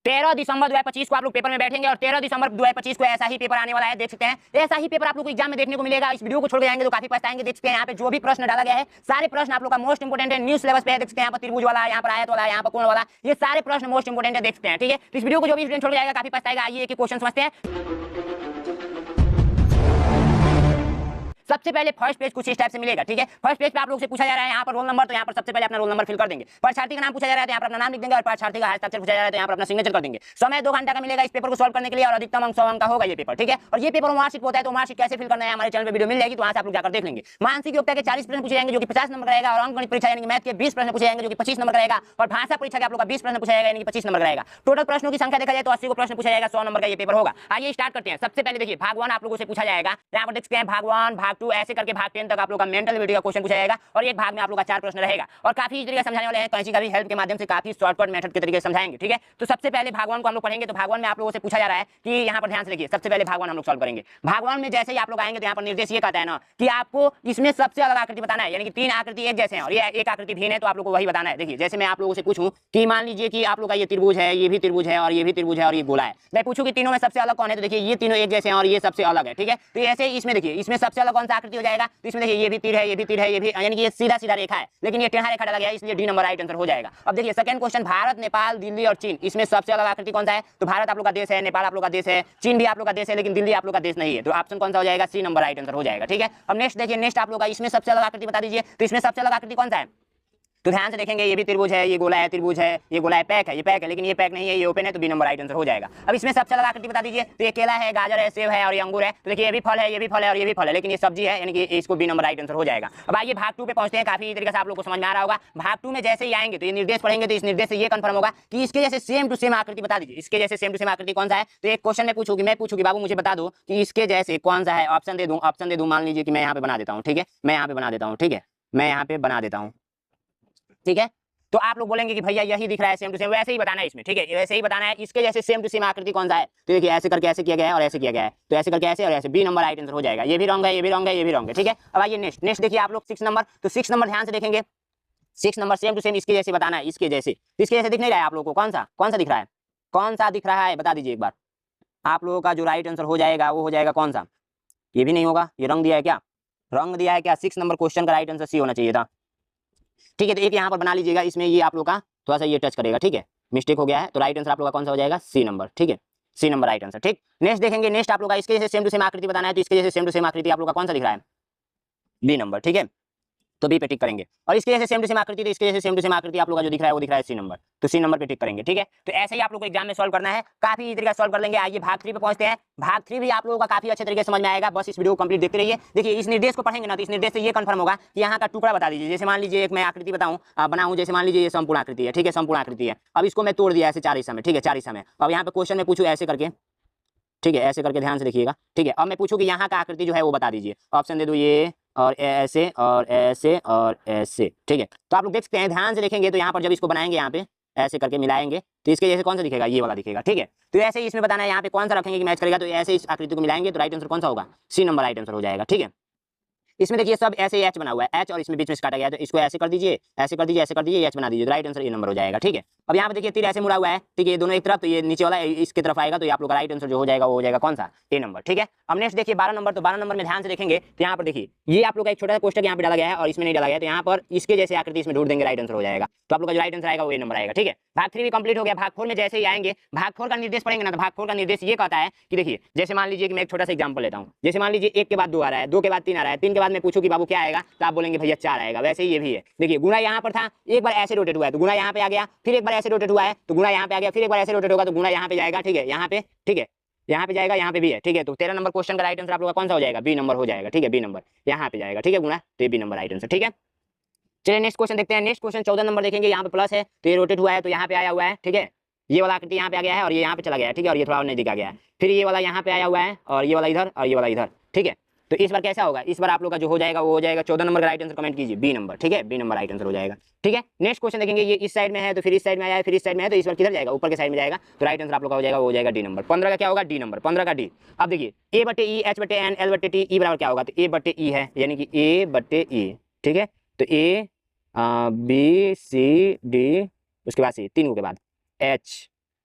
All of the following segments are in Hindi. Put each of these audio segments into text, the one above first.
13 दिसंबर 2025 को आप लोग पेपर में बैठेंगे और 13 दिसंबर 2025 को ऐसा ही पेपर आने वाला है, देख सकते हैं। ऐसा ही पेपर आप लोग को एग्जाम में देखने को मिलेगा। इस वीडियो को छोड़ के जाएंगे तो काफी पछताएंगे। देख सकते हैं यहाँ पे जो भी प्रश्न डाला गया है, सारे प्रश्न आप लोग का मोस्ट इंपोर्टेंट है, न्यू सिलेबस पे है। देख सकते हैं यहाँ पर त्रिभुज वाला, यहाँ पर आयत वाला, यहाँ पर कोण वाला, ये सारे प्रश्न मोस्ट इंपोर्टेंट है, देख सकते हैं। ठीक है, तो इस वीडियो को जो भी स्टूडेंट छोड़ के जाएगा काफी पछताएगा। आइए एक क्वेश्चन समझते हैं। सबसे पहले फर्स्ट पेज कुछ इस टाइप से मिलेगा। ठीक है, फर्स्ट पेज पे आप लोग से पूछा जा रहा है यहाँ पर रोल नंबर, तो यहाँ पर सबसे पहले अपना रोल नंबर फिल कर देंगे। परीक्षार्थी का नाम पूछा जा रहा है तो यहाँ पर अपना नाम लिख देंगे और परीक्षार्थी का हस्ताक्षर पूछा जा रहा है तो यहाँ पर अपना सिग्नेचर कर देंगे। समय 2 घंटा का मिलेगा इस पेपर को सॉल्व करने के लिए और अधिकतम अंक 100 अंक का होगा ये पेपर। ठीक है, और ये पेपर मार्कशीट होता है, तो मार्कशीट कैसे फिल करना है हमारे चैनल पे वीडियो मिल जाएगी, तो वहां से आप लोग जाकर देख लेंगे। मानसिक योग्यता के 40 प्रश्न पूछे जाएंगे जो कि 50 नंबर का रहेगा, और अंकगणित परीक्षा यानी मैथ के 20 प्रश्न पूछे जाएंगे जो कि 25 नंबर का रहेगा, और भाषा परीक्षा के आप लोग का 20 प्रश्न पूछा जाएगा यानी कि 25 नंबर का रहेगा। टोटल प्रश्नों की संख्या देखा जाए तो 80 को प्रश्न पूछा जाएगा, 100 नंबर का ये पेपर होगा। आइए स्टार्ट करते हैं। सबसे पहले देखिए भाग 1 आप लोगों से पूछा जाएगा। यहाँ पर देख सकते हैं भाग 1, भाग 2 ऐसे करके भाग 10 तक आप लोग का मेंटल एबिलिटी का क्वेश्चन पूछा जाएगा, और एक भाग में आप लोग का 4 प्रश्न रहेगा और काफी इस तरीके से समझाने वाले हैं। कैंची का भी हेल्प के माध्यम से काफी शॉर्टकट मेथड के तरीके से समझाएंगे। ठीक है, तो सबसे पहले भाग 1 को हम लोग पढ़ेंगे। तो भाग 1 में आप लोगों से पूछा जा रहा है कि यहाँ पर ध्यान से देखिए, सबसे पहले भाग 1 हम लोग सॉल्व करेंगे। भाग 1 में जैसे ही आप लोग आएंगे तो यहाँ पर निर्देश ये कहता है ना कि आपको इसमें सबसे अलग आकृति बताना है, यानी कि 3 आकृति एक जैसे हैं और ये एक आकृति भिन्न है, तो आप लोग को वही बताना है। देखिए जैसे मैं आप लोगों से पूछूं कि मान लीजिए कि आप लोग का ये त्रिभुज है, ये भी त्रिभुज है और ये भी त्रिभुज है और ये गोला है। मैं पूछूं कि तीनों में सबसे अलग कौन है, तो देखिए ये तीनों एक जैसे हैं और ये सबसे अलग है। ठीक है, तो ऐसे इसमें देखिए इसमें सबसे अलग कौन सा आकृति हो जाएगा, तो इसमें देखिए ये भी तीर है, ये भी तीर है, ये भी, यानी कि ये सीधा सीधा रेखा है, लेकिन ये टेढ़ा रेखा डाला गया है, इसलिए डी नंबर राइट आंसर हो जाएगा। अब देखिए सेकंड क्वेश्चन, भारत, नेपाल, दिल्ली और चीन, इसमें सबसे अलग आकृति कौन सा है, तो भारत आप लोग का देश है, नेपाल आप लोग का देश है, चीन भी आप लोग का देश है, लेकिन दिल्ली आप लोग का देश नहीं है, तो ऑप्शन कौन सा हो जाएगा, सी नंबर राइट आंसर हो जाएगा। ठीक है, अब नेक्स्ट देखिए, नेक्स्ट आप लोग का इसमें सबसे अलग आकृति बता दीजिए, तो इसमें सबसे अलग आकृति कौन सा है, तो ध्यान से देखेंगे ये भी त्रिभुज है, ये गोला है, त्रिभुज है, ये गोला है, पैक है, ये पैक है, लेकिन ये पैक नहीं है, ये ओपन है, तो बी नंबर राइट आंसर हो जाएगा। अब इसमें सबसे अलग आकृति बता दीजिए, तो ये केला है, गाजर है, सेब है और ये अंगूर है, तो देखिए ये भी फल है, ये भी फल है और ये भी फल है, लेकिन ये सब्जी है, यानी कि इसको बी नंबर राइट आंसर हो जाएगा। अब आइए भाग 2 पे पहुंचते हैं। काफी तरीके से आप लोग को समझ में आ रहा होगा। भाग 2 में जैसे ही आएंगे तो ये निर्देश पढ़ेंगे, तो इस निर्देश से ये कंफर्म होगा कि इसके जैसे सेम टू सेम आकृति बता दीजिए, इसके जैसे सेम टू सेम आकृति कौन सा है। तो एक क्वेश्चन में पूछूंगी, मैं पूछूंगी बाबू मुझे बता दो कि इसके जैसे कौन सा है, ऑप्शन दे दूं, मान लीजिए कि मैं यहाँ पे बना देता हूँ। ठीक है, मैं यहाँ पे बना देता हूँ। ठीक है, मैं यहाँ पे बना देता हूँ। ठीक है, तो आप लोग बोलेंगे कि भैया यही दिख रहा है सेम टू सेम, वैसे ही बताना है इसमें। ठीक है, वैसे ही बताना है, इसके जैसे सेम टू सेम आकृति कौन सा है, तो देखिए ऐसे करके ऐसे किया गया है और ऐसे किया गया है, तो ऐसे करके ऐसे और ऐसे, बी नंबर राइट आंसर हो जाएगा। ये भी रॉन्ग है, ये भी रॉन्ग है, ये भी रॉन्ग है। ठीक है, अब आइए नेक्स्ट देखिए आप लोग 6 नंबर, तो 6 नंबर ध्यान से देखेंगे। 6 नंबर सेम टू सेम इसके जैसे बताना है, इसके जैसे, इसके जैसे दिख नहीं रहा है आप लोग को, कौन सा दिख रहा है, कौन सा दिख रहा है, बता दीजिए एक बार। आप लोगों का जो राइट आंसर हो जाएगा वो हो जाएगा कौन सा, ये भी नहीं होगा, ये रंग दिया है क्या, रंग दिया है क्या। 6 नंबर क्वेश्चन का राइट आंसर सी होना चाहिए था। ठीक है, तो एक यहाँ पर बना लीजिएगा, इसमें ये आप लोग का थोड़ा सा ये टच करेगा। ठीक है, मिस्टेक हो गया है, तो राइट आंसर आप लोग का कौन सा हो जाएगा, सी नंबर। ठीक है, सी नंबर राइट आंसर। ठीक, नेक्स्ट देखेंगे, नेक्स्ट आप लोग का इसके जैसे सेम टू सेम आकृति बताना है, तो इसके जैसे सेम टू सेम आकृति आप लोग का कौन सा दिख रहा है, बी नंबर। ठीक है, तो बी पे टिक करेंगे, और इसके जैसे सेम टू सेम आकृति, तो इसके जैसे सेम टू सेम आकृति आप लोग का जो दिख रहा है वो दिख रहा है सी नंबर, तो सी नंबर पे टिक करेंगे। ठीक है, तो ऐसे ही आप लोग को एग्जाम में सॉल्व करना है, काफी तरीके से सॉल्व कर लेंगे। आइए भाग 3 पे पहुंचते हैं। भाग 3 भी आप लोगों का काफी अच्छे तरीके से समझ में आएगा, बस इस वीडियो को कंप्लीट देखते रहिए। देखिए इस निर्देश को पढ़ेंगे ना, तो इस निर्देश से ये कंफर्म होगा कि यहाँ का टुकड़ा बता दीजिए। जैसे मान लीजिए एक मैं आकृति बनाऊं, जैसे मान लीजिए ये संपूर्ण आकृति है। ठीक है, संपूर्ण आकृति है, अब इसको मैं तोड़ दिया ऐसे 4 हिस्सा में। ठीक है, 4 हिस्सा में। अब यहाँ पे क्वेश्चन में पूछूं ऐसे करके, ठीक है, ऐसे करके ध्यान से देखिएगा। ठीक है, अब मैं पूछूं कि यहाँ का आकृति जो है वो बता दीजिए, ऑप्शन दे दूं ये और ऐसे और ऐसे और ऐसे। ठीक है, तो आप लोग देख सकते हैं, ध्यान से देखेंगे तो यहाँ पर जब इसको बनाएंगे, यहाँ पे ऐसे करके मिलाएंगे, तो इसके जैसे कौन सा दिखेगा, ये वाला दिखेगा। ठीक है, तो ऐसे ही इसमें बताना है यहाँ पे कौन सा रखेंगे कि मैच करेगा, तो ऐसे इस आकृति को मिलाएंगे, तो राइट आंसर कौन सा होगा, सी नंबर राइट आंसर हो जाएगा। ठीक है, इसमें देखिए सब ऐसे एच बना हुआ है, एच और इसमें बीच में काटा गया है, तो इसको ऐसे कर दीजिए, ऐसे कर दीजिए, ऐसे कर दीजिए, एच बना दीजिए, राइट आंसर ये नंबर हो जाएगा। ठीक है, अब यहाँ पे देखिए तीर ऐसे मुड़ा हुआ है। ठीक है, ये दोनों एक तरफ, तो ये नीचे वाला इसकी तरफ आएगा, तो ये आप लोग का राइट आंसर जो हो जाएगा वो हो जाएगा कौन सा, ए नंबर। ठीक है, अब नेक्स्ट देखिए 12 नंबर, तो 12 नंबर में ध्यान से देखेंगे, तो यहाँ पर देखिए ये आप लोग का एक छोटा सा कोष्टक यहाँ पे डाला गया है और इसमें नहीं डाला गया, तो यहाँ पर इसके जैसे आकृति इसमें ढूंढ देंगे, राइट आंसर हो जाएगा। तो आप लोग का जो राइट आंसर आएगा वो ए नंबर आएगा। ठीक है, भाग 3 भी कंप्लीट हो गया। भाग 4 में जैसे ही आएंगे, भाग 4 का निर्देश पढ़ेंगे ना, तो भाग 4 का निर्देश ये कहता है कि देखिए जैसे मान लीजिए कि मैं एक छोटा सा एग्जांपल लेता हूँ, जैसे मान लीजिए 1 के बाद 2 आ रहा है, 2 के बाद 3 आ रहा है, 3 के बाद मैं पूछूं कि बाबू क्या आएगा, तो आप बोलेंगे भैया 4 आएगा। वैसे ही ये भी है, देखिए गुणा यहाँ पर था, एक बार ऐसे रोटेट हुआ है तो गुणा यहाँ पे आ गया, फिर एक बार ऐसे रोटेट हुआ है तो गुणा यहाँ पे आ गया, फिर एक बार ऐसे रोटेट होगा तो गुणा यहाँ पे जाएगा। ठीक है, यहाँ पे, ठीक है, यहाँ पे जाएगा, यहाँ पे भी है। ठीक है, तो 13 नंबर क्वेश्चन का राइट आंसर आप लोग का कौन सा हो जाएगा, बी नंबर हो जाएगा। ठीक है, बी नंबर यहाँ पे जाएगा। ठीक है, गुणा, तो ये बी नंबर राइट आंसर। ठीक है, चलिए नेक्स्ट क्वेश्चन देखते हैं। नेक्स्ट क्वेश्चन 14 नंबर देखेंगे, यहाँ पे प्लस है तो ये रोटेट हुआ है तो यहाँ पे आया हुआ है। ठीक है, ये वाला आकृति यहाँ पे आ गया है और ये यहाँ पे चला गया है। ठीक है, और ये थोड़ा और नजदीक आ गया है, फिर ये वाला यहाँ पे आया हुआ है और ये वाला इधर और ये वाला इधर। ठीक है, तो इस बार कैसा होगा, इस बार आप लोग का जो हो जाएगा वो हो जाएगा 14 नंबर का राइट आंसर कमेंट कीजिए, बी नंबर। ठीक है, बी नंबर राइट आंसर हो जाएगा। ठीक है, नेक्स्ट क्वेश्चन देखेंगे, ये इस साइड में है तो फिर इस साइड में आया है, फिर इस साइड में है तो इस बार किधर जाएगा, ऊपर के साइड में जाएगा, तो राइट आंसर आप लोग का हो जाएगा वो हो जाएगा डी नंबर। 15 का क्या होगा, डी नंबर, 15 का डी। अब देखिए ए बटे ई, एच बटे एन, एल बटे टी, ई बराबर क्या होगा, तो ए बटे ई है, यानी कि ए बटे ई। ठीक है, तो ए बी सी डी, उसके बाद सी, 3 के बाद एच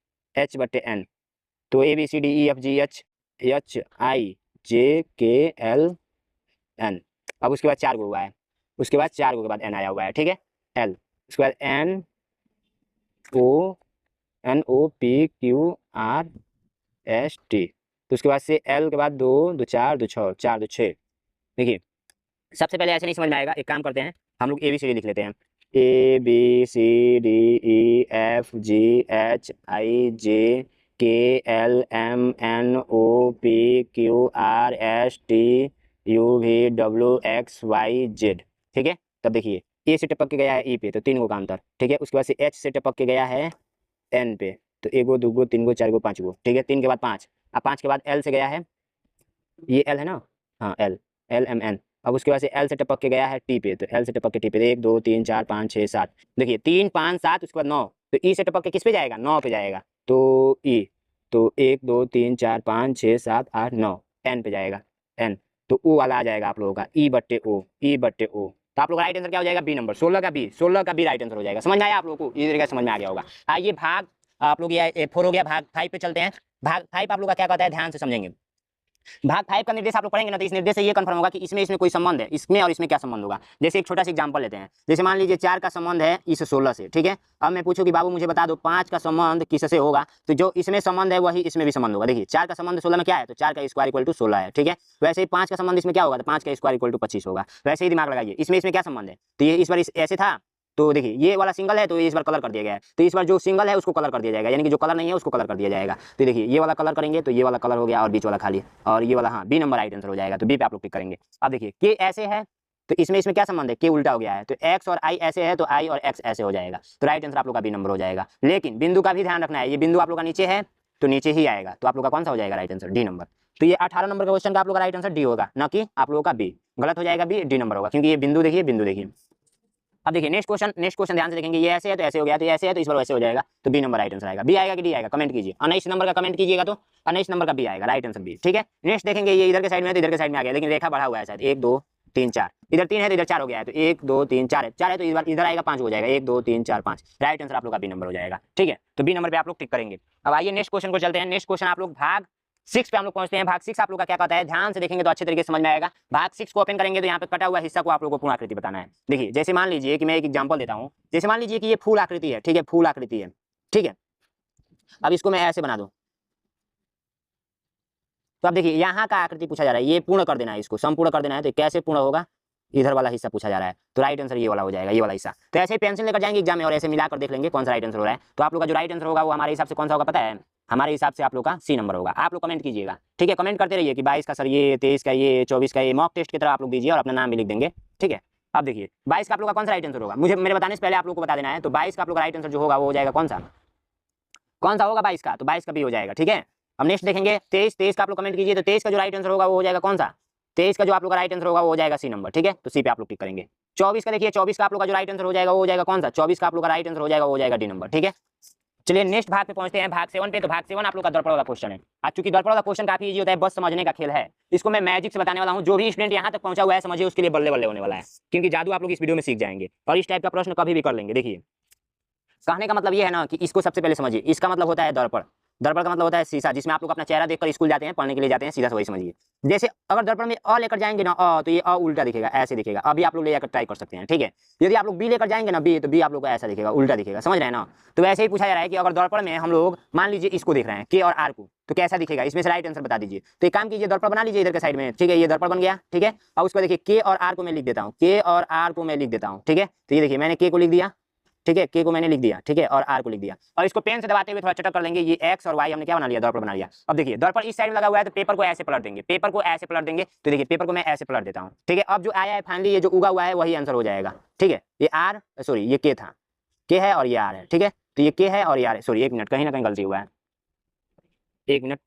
एच बटे एन, तो A B C D E F G H H I J K L N. अब उसके बाद 4 गो हुआ है, उसके बाद 4 गो के बाद एन आया हुआ है, ठीक है, एल, उसके बाद N O P Q R S T, तो उसके बाद से एल के बाद 2 2 4 2 6 4 2 6। देखिए सबसे पहले ऐसे नहीं समझ में आएगा, एक काम करते हैं हम लोग ए बी सी डी लिख लेते हैं, A B C D E F G H I J K L M N O P Q R S T U V W X Y Z, ठीक है। तब देखिए ए से टपक के गया है ई पे, तो 3 गो का अंतर, ठीक है। उसके बाद से एच से टपक के गया है एन पे, तो 1 गो 2 गो 3 गो 4 गो 5 गो, ठीक है, 3 के बाद 5। अब 5 के बाद एल से गया है, ये एल है ना, हाँ एल, एल एम एन। अब उसके बाद से एल से टपक के गया है टी पे, तो एल से टपक के टी पे 1 2 3 4 5 6 7, देखिए 3 5 7, उसके बाद 9, तो ई से टपक के किस पे जाएगा, 9 पे जाएगा, तो ई, तो 1 2 3 4 5 6 7 8 9, एन पे जाएगा, एन, तो ओ वाला आ जाएगा आप लोगों का ई बट्टे ओ, ई बट्टे ओ। तो आप लोग का राइट आंसर क्या हो जाएगा, बी नंबर, 16 का बी, 16 का बी राइट आंसर हो जाएगा। समझ में आया आप लोगों को, ये तरीका समझ में आ गया होगा। आइए भाग, आप लोग ये 4 हो गया, भाग 5 पे चलते हैं। भाग 5 आप लोग का क्या कहता है, ध्यान से समझेंगे। भाग 5 का निर्देश आप लोग पढ़ेंगे ना, तो इस निर्देश से ये कंफर्म होगा कि इसमें कोई संबंध है, इसमें और इसमें क्या संबंध होगा। जैसे एक छोटा सा एग्जांपल लेते हैं, जैसे मान लीजिए 4 का संबंध है इस 16 से, ठीक है। अब मैं पूछूं कि बाबू मुझे बता दो 5 का संबंध किससे होगा, तो जो इसमें संबंध है वही इसमें भी संबंध होगा। देखिए 4 का संबंध 16 में क्या है, तो 4 का स्क्वायर इक्वल टू 16 है, ठीक है। वैसे ही 5 का संबंध इसमें क्या होगा, तो 5 का स्क्वायर इक्वल टू 25 होगा। वैसे ही दिमाग लगाइए, इसमें क्या संबंध है, तो ये इस बार ऐसे था, तो देखिए ये वाला सिंगल है, तो इस बार कलर कर दिया गया है, तो इस बार जो सिंगल है उसको कलर कर दिया जाएगा, यानी कि जो कलर नहीं है उसको कलर कर दिया जाएगा। तो देखिए ये वाला कलर करेंगे तो ये वाला कलर हो गया, और बीच वाला खाली, और ये वाला, हाँ बी नंबर राइट आंसर हो जाएगा, तो बी पे आप लोग टिक करेंगे। अब देखिए के ऐसे है, तो इसमें क्या संबंध है, के उल्टा हो गया है, तो एक्स और आई ऐसे है, तो आई और एक्स ऐसे हो जाएगा, तो राइट आंसर आप लोग का बी नंबर हो जाएगा। लेकिन बिंदु का भी ध्यान रखना है, ये बिंदु आप लोग का नीचे है, तो नीचे ही आएगा, तो आप लोग का कौन सा हो जाएगा राइट आंसर, डी नंबर। तो ये 18 नंबर का क्वेश्चन का आप लोग का राइट आंसर डी होगा, ना कि आप लोगों का बी। गलत हो जाएगा बी, डी नंबर होगा, क्योंकि ये बिंदु देखिए, बिंदु देखिए। अब देखिए नेक्स्ट क्वेश्चन ध्यान से देखेंगे, ये ऐसे है तो ऐसे हो गया, तो ऐसे है तो इस बार वैसे हो जाएगा, तो बी नंबर राइट आंसर आएगा। बी आएगा कि डी आएगा, कमेंट कीजिए। 19 नंबर का कमेंट कीजिएगा, तो 19 नंबर का बी आएगा, राइट आंसर बी, ठीक है। नेक्स्ट देखेंगे, ये इधर के साइड में है तो इधर के साइड में आ गया, लेकिन रेखा बढ़ा हुआ है शायद, 1 2 3 4, इधर 3 है तो इधर 4 हो गया है, तो 1 2 3 4 है, 4 है तो इस बार इधर आएगा 5 हो जाएगा, 1 2 3 4 5, राइट आंसर आप लोग का बी नंबर हो जाएगा, ठीक है। तो बी नंबर पे आप लोग टिक करेंगे। अब आइए नेक्स्ट क्वेश्चन को चलते हैं। नेक्स्ट क्वेश्चन आप लोग भाग 6 पे हम लोग पहुंचते हैं। भाग 6 आप लोग का क्या कहता है, ध्यान से देखेंगे तो अच्छे तरीके से समझ में आएगा। भाग 6 को ओपन करेंगे तो यहाँ पे कटा हुआ हिस्सा को आप लोग को पूर्ण आकृति बताना है। देखिए जैसे मान लीजिए कि मैं एक एग्जांपल देता हूँ, जैसे मान लीजिए कि ये फूल आकृति है, ठीक है, फूल आकृति है, ठीक है। अब इसको मैं ऐसे बना दूं, तो अब देखिए यहाँ का आकृति पूछा जा रहा है, ये पूर्ण कर देना है, इसको संपूर्ण कर देना है, तो कैसे पूर्ण होगा, इधर वाला हिस्सा पूछा जा रहा है, तो राइट आंसर ये वाला हो जाएगा, ये वाला हिस्सा। तो ऐसे ही पेंसिल लेकर जाएंगे एग्जाम में और ऐसे मिलाकर देख लेंगे कौन सा राइट आंसर हो रहा है। तो आप लोग का जो राइट आंसर होगा वो हमारे हिसाब से कौन सा होगा पता है, हमारे हिसाब से आप लोग का सी नंबर होगा। आप लोग कमेंट कीजिएगा, ठीक है, कमेंट करते रहिए कि 22 का सर ये, 23 का ये, 24 का ये, मॉक टेस्ट की तरह आप लोग दीजिए और अपना नाम भी लिख देंगे, ठीक है। अब देखिए 22 का आप लोग का कौन सा राइट आंसर होगा, मुझे मेरे बताने से पहले आप लोग को बता देना है। तो 22 का आप लोग का राइट आंसर जो होगा वो हो जाएगा कौन सा होगा 22 का, तो 22 का भी हो जाएगा, ठीक है। अब नेक्स्ट देखेंगे 23 का आप लोग कमेंट कीजिए, तो 23 का जो राइट आंसर होगा वो हो जाएगा कौन सा, 23 का जो आप लोग का राइट आंसर होगा वो हो जाएगा सी नंबर, ठीक है, तो सी पे आप लोग टिक करेंगे। 24 का देखिए, 24 का आप लोग का जो राइट आंसर हो जाएगा वो हो जाएगा कौन सा, 24 का आप लोग का राइट आंसर हो जाएगा वो हो जाएगा डी नंबर, ठीक है। चलिए नेक्स्ट भाग पे पहुंचते हैं, भाग 7 पे। तो भाग 7 आप लोग का दर्पण वाला क्वेश्चन है। आज चूंकि दर्पण वाला क्वेश्चन काफी इजी होता है, बस समझने का खेल है, इसको मैं मैजिक से बताने वाला हूं। जो भी स्टूडेंट यहां तक पहुंचा हुआ है समझिए उसके लिए बल्ले बल्ले होने वाला है, क्योंकि जादू आप लोग इस वीडियो में सीख जाएंगे और इस टाइप का प्रश्न कभी भी कर लेंगे। देखिए कहने का मतलब ये है ना कि इसको सबसे पहले समझिए, इसका मतलब होता है दर्पण, दर्पण का मतलब होता है शीशा, जिसमें आप लोग अपना चेहरा देखकर स्कूल जाते हैं, पढ़ने के लिए जाते हैं, सीधा से वही समझिए। जैसे अगर दर्पण में अ लेकर जाएंगे ना, तो ये अ उल्टा दिखेगा, ऐसे दिखेगा। अभी आप लोग ले जाकर ट्राई कर सकते हैं, ठीक है। यदि आप लोग बी लेकर जाएंगे ना, बी, तो बी आप लोग को ऐसा दिखेगा, उल्टा दिखेगा, समझ रहे हैं ना। तो वैसे ही पूछा जा रहा है कि अगर दर्पण में हम लोग मान लीजिए इसको देख रहे हैं, के और आर को, तो कैसा दिखेगा, इसमें से राइट आंसर बता दीजिए। तो एक काम कीजिए, दर्पण बना लीजिए इधर के साइड में, ठीक है, ये दर्पण बन गया, ठीक है। अब उसको देखिए के और आर को मैं लिख देता हूँ, के और आर को मैं लिख देता हूँ, ठीक है। तो ये देखिए मैंने के को लिख दिया, ठीक है, के को मैंने लिख दिया, ठीक है, और आर को लिख दिया। और इसको पेन से दबाते हुए थोड़ा चटक कर लेंगे, ये एक्स और वाई हमने क्या बना लिया, दर्पण बना लिया। अब देखिए दर्पण इस साइड में लगा हुआ है, तो पेपर को ऐसे पलट देंगे, पेपर को ऐसे पलट देंगे। तो देखिए पेपर को मैं ऐसे पलट देता हूँ, ठीक है। अब जो आया है फाइनली, ये जो उगा हुआ है वही आंसर हो जाएगा, ठीक है। ये आर, सॉरी ये के था, के है और ये आर है, ठीक है। तो ये के है और ये आर है, सॉरी 1 मिनट, कहीं ना कहीं गलती हुआ है, 1 मिनट।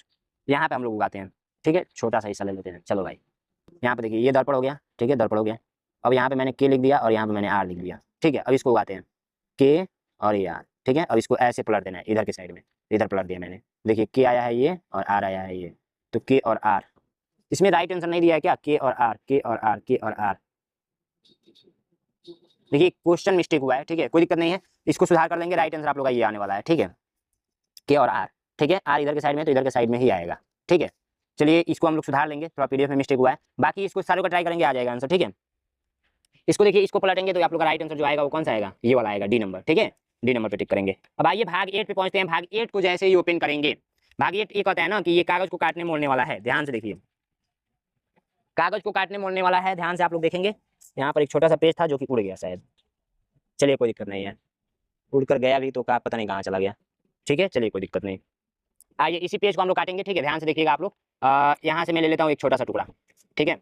यहाँ पे हम लोग उगाते हैं, ठीक है, छोटा सा हिस्सा ले लेते हैं। चलो भाई यहाँ पे देखिए ये दर्पण हो गया, ठीक है, दर्पण हो गया। अब यहाँ पे मैंने के लिख दिया और यहाँ पे मैंने आर लिख दिया, ठीक है। अब इसको उगाते हैं, के और ये आर, ठीक है। अब इसको ऐसे पलट देना है इधर के साइड में, इधर पलट दिया मैंने। देखिए के आया है ये और आर आया है ये, तो के और आर, इसमें राइट आंसर नहीं दिया है क्या, के और आर, के और आर, के और आर। देखिए क्वेश्चन मिस्टेक हुआ है, ठीक है, कोई दिक्कत नहीं है, इसको सुधार कर लेंगे, राइट आंसर आप लोग का ये आने वाला है, ठीक है, के और आर। ठीक है, आर इधर के साइड में तो इधर के साइड में ही आएगा। ठीक है, चलिए इसको हम लोग सुधार लेंगे, थोड़ा पीडीएफ में मिस्टेक हुआ है, बाकी इसको सारों का ट्राई करेंगे, आ जाएगा आंसर। ठीक है, इसको देखिए, इसको पलटेंगे तो आप लोग का राइट आंसर जो आएगा वो कौन सा आएगा, ये वाला आएगा, डी नंबर। ठीक है, डी नंबर पे टिक करेंगे। अब आइए भाग 8 पे पहुंचते हैं। भाग 8 को जैसे ही ओपन करेंगे, भाग 8 ये कहता है ना कि ये कागज को काटने मोड़ने वाला है। ध्यान से देखिए, कागज को काटने मोड़ने वाला है। ध्यान से आप लोग देखेंगे, यहाँ पर एक छोटा सा पेज था जो कि उड़ गया शायद, चलिए कोई दिक्कत नहीं है, उड़ कर गया भी तो का पता नहीं कहाँ चला गया। ठीक है, चलिए कोई दिक्कत नहीं। आइए इसी पेज को हम लोग काटेंगे। ठीक है, ध्यान से देखिएगा आप लोग। यहाँ से मैं ले लेता हूँ एक छोटा सा टुकड़ा। ठीक है,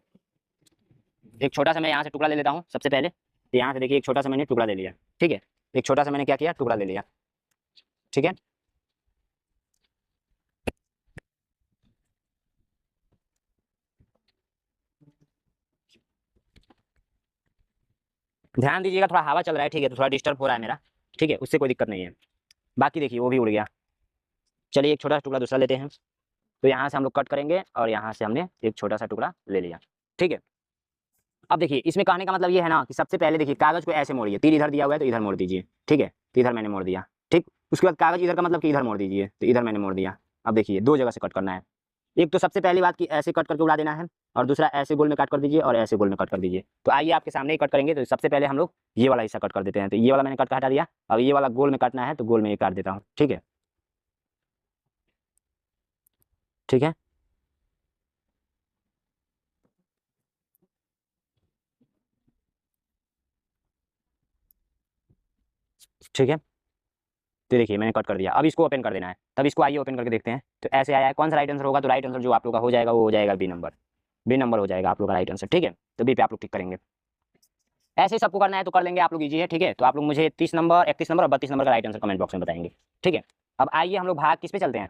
एक छोटा सा मैं यहाँ से टुकड़ा ले लेता हूँ। सबसे पहले यहाँ से देखिए, एक छोटा सा मैंने टुकड़ा ले लिया। ठीक है, एक छोटा सा मैंने क्या किया, टुकड़ा ले लिया। ठीक है, ध्यान दीजिएगा, थोड़ा हवा चल रहा है। ठीक है, तो थोड़ा डिस्टर्ब हो रहा है मेरा। ठीक है, उससे कोई दिक्कत नहीं है। बाकी देखिए वो भी उड़ गया। चलिए एक छोटा टुकड़ा दूसरा लेते हैं। तो यहाँ से हम लोग कट करेंगे और यहाँ से हमने एक छोटा सा टुकड़ा ले लिया। ठीक है, अब देखिए इसमें कहने का मतलब ये है ना कि सबसे पहले देखिए कागज को ऐसे मोड़िए, तीर इधर दिया हुआ है तो इधर मोड़ दीजिए। ठीक है, तो इधर मैंने मोड़ दिया। ठीक, उसके बाद कागज इधर का मतलब कि इधर मोड़ दीजिए, तो इधर मैंने मोड़ दिया। अब देखिए दो जगह से कट करना है। एक तो सबसे पहली बात कि ऐसे कट करके उड़ा देना है, और दूसरा ऐसे गोल में कट कर दीजिए और ऐसे गोल में कट कर दीजिए। तो आइए आपके सामने ही कट करेंगे। तो सबसे पहले हम लोग ये वाला हिस्सा कट कर देते हैं। तो ये वाला मैंने कट के हटा दिया। अब ये वाला गोल में काटना है तो गोल में ये काट देता हूँ। ठीक है, ठीक है, ठीक है। तो देखिए मैंने कट कर दिया। अब इसको ओपन कर देना है। तब इसको आइए ओपन करके देखते हैं। तो ऐसे आया है, कौन सा राइट आंसर होगा, तो राइट आंसर जो आप लोग का हो जाएगा वो हो जाएगा बी नंबर। बी नंबर हो जाएगा आप लोग का राइट आंसर। ठीक है, तो बी पे आप लोग टिक करेंगे। ऐसे ही सबको करना है तो कर लेंगे आप लोग, इजी है। ठीक है, तो आप लोग मुझे 30 नंबर, 31 नंबर और 32 नंबर का राइट आंसर कमेंट बॉक्स में बताएंगे। ठीक है, अब आइए हम लोग भाग किस पे चलते हैं,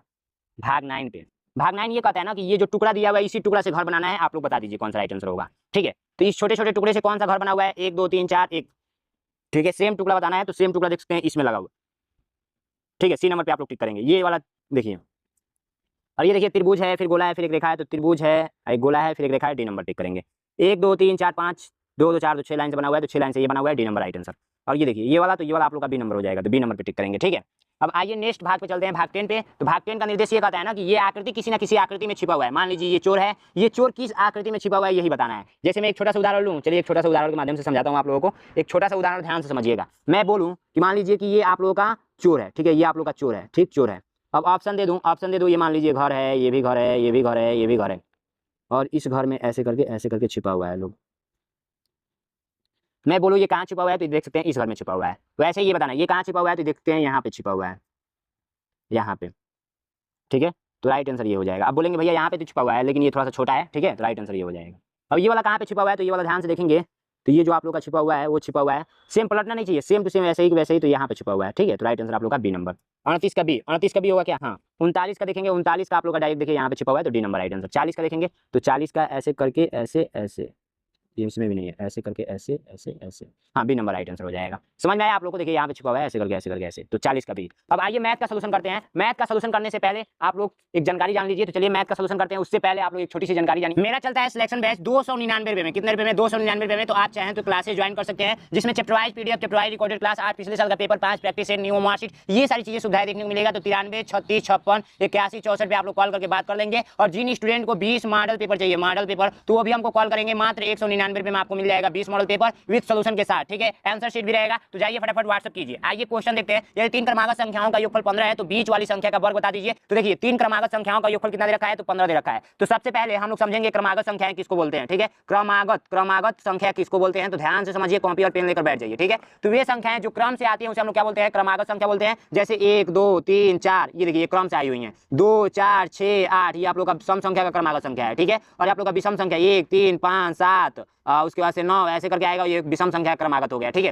भाग 9 पे। भाग 9 ये कहता है ना कि ये जो टुकड़ा दिया हुआ है इसी टुकड़ा से घर बनाना है। आप लोग बता दीजिए कौन सा राइट आंसर होगा। ठीक है, तो इस छोटे छोटे टुकड़े से कौन सा घर बना हुआ है, 1 2 3 4 1। ठीक है, सेम टुकड़ा बताना है तो सेम टुकड़ा देख सकते हैं इसमें लगा हुआ। ठीक है, सी नंबर पे आप लोग टिक करेंगे। ये वाला देखिए, और ये देखिए त्रिभुज है, फिर गोला है, फिर एक रेखा है। तो त्रिभुज है, एक गोला है, फिर एक रेखा है, डी नंबर टिक करेंगे। 1 2 3 4 5, 2 2 4 2 6 लाइन से बना हुआ है, तो 6 लाइन से ये बना हुआ है, डी नंबर राइट आंसर। और ये देखिए ये वाला, तो ये वाला आप लोग का बी नंबर हो जाएगा, तो बी नंबर पे टिक करेंगे। ठीक है, अब आइए नेक्स्ट भाग पे चलते हैं, भाग 10 पे। तो भाग 10 का निर्देश ये कहता है ना कि ये आकृति किसी ना किसी आकृति में छिपा हुआ है। मान लीजिए ये चोर है, ये चोर किस आकृति में छिपा हुआ है यही बताना है। जैसे मैं एक छोटा सा उदाहरण लूँ, चलिए एक छोटा सा उदाहरण के माध्यम से समझाता हूँ आप लोगों को। एक छोटा सा उदाहरण ध्यान से समझिएगा। मैं बोलूँ कि मान लीजिए कि ये आप लोगों का चोर है। ठीक है, ये आप लोग का चोर है। ठीक, चोर है। अब ऑप्शन दे दूं, ऑप्शन दे दूं, ये मान लीजिए घर है, ये भी घर है, ये भी घर है, ये भी घर है, और इस घर में ऐसे करके छिपा हुआ है लोग। मैं बोलूँ ये कहाँ छिपा हुआ है, तो देख सकते हैं इस घर में छिपा हुआ है। तो ऐसे ये बताना ये कहाँ छिपा हुआ है, तो देखते हैं यहाँ पे छिपा हुआ है, यहाँ पे। ठीक है, तो राइट आंसर ये हो जाएगा। अब बोलेंगे भैया यहाँ पे तो छिपा हुआ है लेकिन ये थोड़ा सा छोटा है। ठीक है, तो राइट आंसर ये हो जाएगा। अब ये वाला कहाँ पे छिपा हुआ है, तो ये वाला ध्यान से देखेंगे तो ये जो आप लोग का छिपा हुआ है वो छिपा हुआ है, सेम पलटना नहीं चाहिए, सेम टू सेम वैसे ही वैसे ही, तो यहाँ पे छिपा हुआ है। ठीक है, तो राइट आंसर आप लोग का बी नंबर। 38 का बी, 38 का बी होगा क्या, हाँ। 39 का देखेंगे, 39 का आप लोग का डायरेक्ट देखिए यहाँ पे छिपा हुआ है, तो डी नंबर राइट आंसर। 40 का देखेंगे तो 40 का ऐसे करके ऐसे ऐसे, ये इसमें भी नहीं है, ऐसे करके ऐसे ऐसे ऐसे, हाँ बी नंबर राइट आंसर हो जाएगा। समझ में आया आप लोग को, देखिए यहाँ पे छुपा हुआ है ऐसे करके ऐसे करके ऐसे, तो 40 का बी। अब आइए मैथ का सलूशन करते हैं। मैथ का सलूशन करने से पहले आप लोग एक जानकारी जान लीजिए। तो चलिए मैथ का सलूशन करते हैं, उससे पहले आप लोग एक छोटी सी जानकारी जानिए। मेरा चलता है सिलेक्शन बैच 299 रुपए में, कितने रुपए में, 299 रुपए में। तो आप चाहें तो क्लासेस ज्वाइन कर सकते हैं, जिसमें chapter wise PDF, chapter wise recorded class, आज पिछले साल का paper 5 practice set, new marksheet, ये सारी चीजें सुविधाएं देखने को मिलेगा। तो 93 36 56 81 64 पे आप लोग कॉल करके बात कर लेंगे। और जिन स्टूडेंट को 20 मॉडल पेपर चाहिए, मॉडल पेपर, तो वो भी हमको कॉल करेंगे, मात्र 199 रुपए में आपको मिल जाएगा 20 मॉडल पेपर विद सॉल्यूशन के साथ। ठीक है, आंसर शीट भी रहेगा। तो जाइए फटाफट व्हाट्सएप कीजिए। आइए क्वेश्चन देखते हैं। यदि 3 क्रमागत संख्याओं का योगफल 15 है तो बीच वाली संख्या का वर्ग बता दीजिए। तो देखिए 3 क्रमागत संख्याओं का योगफल कितना दे रखा है, तो 15 दे रखा है। तो सबसे पहले हम लोग समझेंगे क्रमागत संख्याएं किसको बोलते हैं। ठीक है, क्रमागत संख्या किसको बोलते हैं, तो ध्यान से समझिए, कॉपी और पेन लेकर बैठ जाइए। ठीक है, तो वे संख्याएं जो क्रम से आती हैं उसे हम लोग क्या बोलते हैं, क्रमागत संख्या बोलते हैं। जैसे 1 2 3 4, ये देखिए क्रम से आई हुई है। 2 4 6 8, ये आप लोग का सम संख्या का क्रमागत संख्या है। ठीक है, और आप लोग का विषम संख्या 1 3 5 7, उसके बाद से 9 ऐसे करके आएगा, ये विषम संख्या क्रमागत हो गया। ठीक है,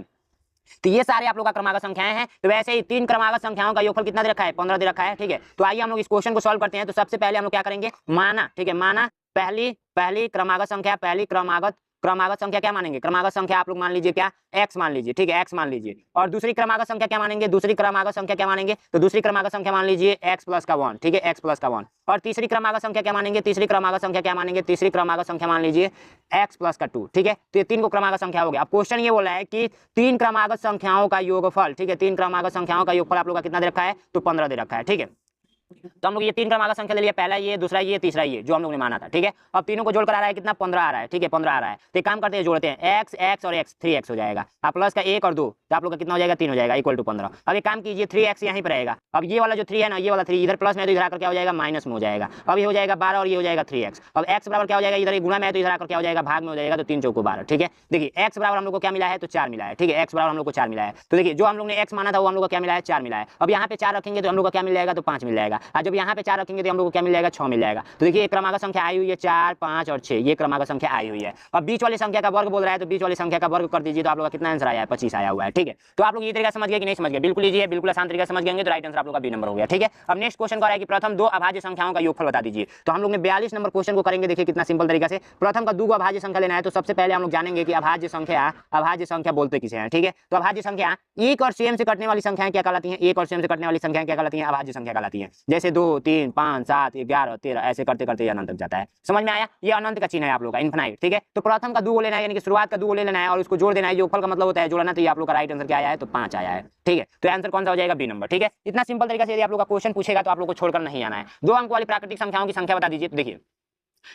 तो ये सारे आप लोग का क्रमागत संख्याएं हैं। तो वैसे ही 3 क्रमागत संख्याओं का योगफल कितना दे रखा है, 15 दे रखा है। ठीक है, तो आइए हम लोग इस क्वेश्चन को सॉल्व करते हैं। तो सबसे पहले हम लोग क्या करेंगे, माना। ठीक है, माना पहली क्रमागत संख्या, पहली क्रमागत संख्या क्या मानेंगे, क्रमागत संख्या आप लोग मान लीजिए क्या, x मान लीजिए। ठीक है, x मान लीजिए। और दूसरी क्रमागत संख्या क्या मानेंगे, दूसरी क्रमागत संख्या क्या मानेंगे, तो दूसरी क्रमागत संख्या मान लीजिए x प्लस का 1। ठीक है, x प्लस का 1। और तीसरी क्रमागत संख्या क्या मानेंगे, तीसरी क्रमागत संख्या क्या मानेंगे, तीसरी क्रमागत संख्या मान लीजिए x प्लस का 2। ठीक है, तो ये 3 को क्रमागत संख्या हो गया। अब क्वेश्चन ये बोला है कि 3 क्रमागत संख्याओं का योगफल, ठीक है, 3 क्रमागत संख्याओं का योगफल आप लोग का कितना दे रखा है, तो 15 दे रखा है। ठीक है, तो हम लोग ये तीन क्रमांक संख्या ले लिया, पहला ये, दूसरा ये, तीसरा ये, जो हम लोग ने माना था, ठीक है। अब तीनों को जोड़कर आ रहा है कितना, 15 आ रहा है, ठीक है, 15 आ रहा है। तो एक काम करते हैं, जोड़ते हैं x x और x, 3x हो जाएगा। अब प्लस का 1 और 2, तो आप लोग का कितना हो जाएगा, 3 हो जाएगा, इक्वल टू 15। अब एक काम कीजिए, 3x यहीं पर रहेगा। अब ये वाला जो 3 है ना, ये वाला 3 इधर प्लस में, तो इधर आकर क्या हो जाएगा, माइनस में हो जाएगा। अब ये हो जाएगा 12 और ये हो जाएगा 3x। अब x बराबर क्या हो जाएगा, इधर गुणा में, तो इधर आकर क्या हो जाएगा, भाग में हो जाएगा। तो 3 चौको 12, ठीक है। देखिए x बराबर हम लोग को क्या मिला है, तो 4 मिला है, ठीक है। x बराबर हम लोग को 4 मिला है। तो देखिए जो हम लोग ने x माना था वो हम लोग को क्या मिला है, 4 मिला है। अब यहाँ पे 4 रखेंगे तो हम लोग को क्या मिल जाएगा, तो 5 मिल जाएगा। और जब यहाँ पे 4 रखेंगे तो हम लोग को क्या मिल जाएगा, 6 मिल जाएगा। तो देखिए एक क्रमांक संख्या आई हुई है 4, 5 और 6, ये क्रमांक संख्या आई हुई है। अब बीच वाली संख्या का वर्ग बोल रहा है, तो बीच वाली संख्या का वर्ग कर दीजिए, तो आप लोग का कितना आंसर आया है, 25 आया हुआ है, ठीक है। तो आप लोग ये तरीका समझ गए कि नहीं समझ गए, बिल्कुल ईजी है, बिल्कुल आसान तरीका समझ गए तो राइट आंसर आप लोग का बी नंबर हो गया, ठीक है। अब नेक्स्ट क्वेश्चन का है कि प्रथम दो अभाज्य संख्याओं का योगफल बता दीजिए। तो हम लोग ने 42 नंबर क्वेश्चन को करेंगे, देखिए कितना सिंपल तरीका से। प्रथम का दो अभाज्य संख्या लेना है, तो सबसे पहले हम लोग जानेंगे कि अभाज्य संख्या बोलते किसे हैं, ठीक है। तो अभाज्य संख्या एक और सेम से कटने वाली संख्याएं क्या कहलाती हैं, एक और सेम से कटने वाली संख्याएं क्या कहलाती हैं, अभाज्य संख्या कहलाती हैं। जैसे 2, 3, 5, 7, 11, 13 ऐसे करते करते अनंत तक जाता है। समझ में आया, ये अनंत का चिन्ह है आप लोग का, इनफिनाइट, ठीक है। तो प्रथम का दो लेना है, यानी कि शुरुआत का दो ले लेना है और उसको जोड़ देना है, योगफल का मतलब होता है जोड़ना। तो ये आप लोग का राइट आंसर क्या आया है, तो 5 आया है, ठीक है। तो आंसर कौन सा हो जाएगा, बी नंबर, ठीक है। इतना सिंपल तरीका से यदि आप लोग का क्वेश्चन पूछेगा तो आप लोग को छोड़कर नहीं आना है। 2 अंक वाली प्राकृतिक संख्याओं की संख्या बता दीजिए। तो देखिए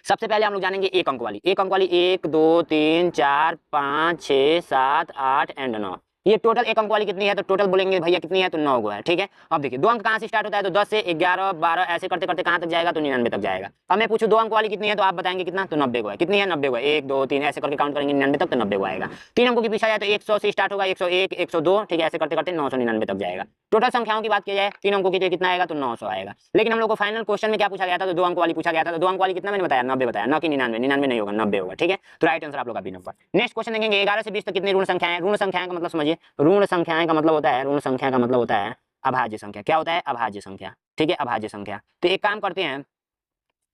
सबसे पहले हम लोग जानेंगे 1 अंक वाली। 1 अंक वाली 1, 2, 3, 4, 5, 6, 7, 8 एंड 9। ये टोटल 1 अंक वाली कितनी है, तो टोटल बोलेंगे भैया कितनी है, तो 9 गो है, ठीक है। अब देखिए 2 अंक कहाँ से स्टार्ट होता है, तो 10 से 11, 12 ऐसे करते करते कहाँ तक जाएगा, तो 99 तक जाएगा। अब मैं पूछूं 2 अंक वाली कितनी है, तो आप बताएंगे कितना, तो 90 गो है। कितनी है, 90 गो है। 1, 2, 3 ऐसे करके काउंट करेंगे 99 तक, तो 90 गो आएगा। 3 अंकों की पूछा जाए तो 100 से स्टार्ट होगा, 101, 102, ठीक है, ऐसे करते करते 999 तक जाएगा। टोटल संख्याओं की बात की जाए 3 अंकों की, तो कितना आएगा, तो 900 आएगा। लेकिन हम लोग को फाइनल क्वेश्चन में क्या पूछा गया था, तो 2 अंक वाली पूछा गया था। तो 2 अंक वाली कितना मैंने बताया, 90 बताया, न कि 99, 99 नहीं होगा, 90 होगा, ठीक है। तो राइट आंसर आप लोग का बी नंबर। नेक्स्ट क्वेश्चन देखेंगे 11 से 20 तक कितनी ऋण संख्याएं। ऋण संख्याएं का मतलब समझिए, ऋण संख्याएं का मतलब होता है, ऋण संख्या का मतलब होता है अभाज्य संख्या। क्या होता है, अभाज्य संख्या, ठीक है, अभाज्य संख्या। तो एक काम करते हैं,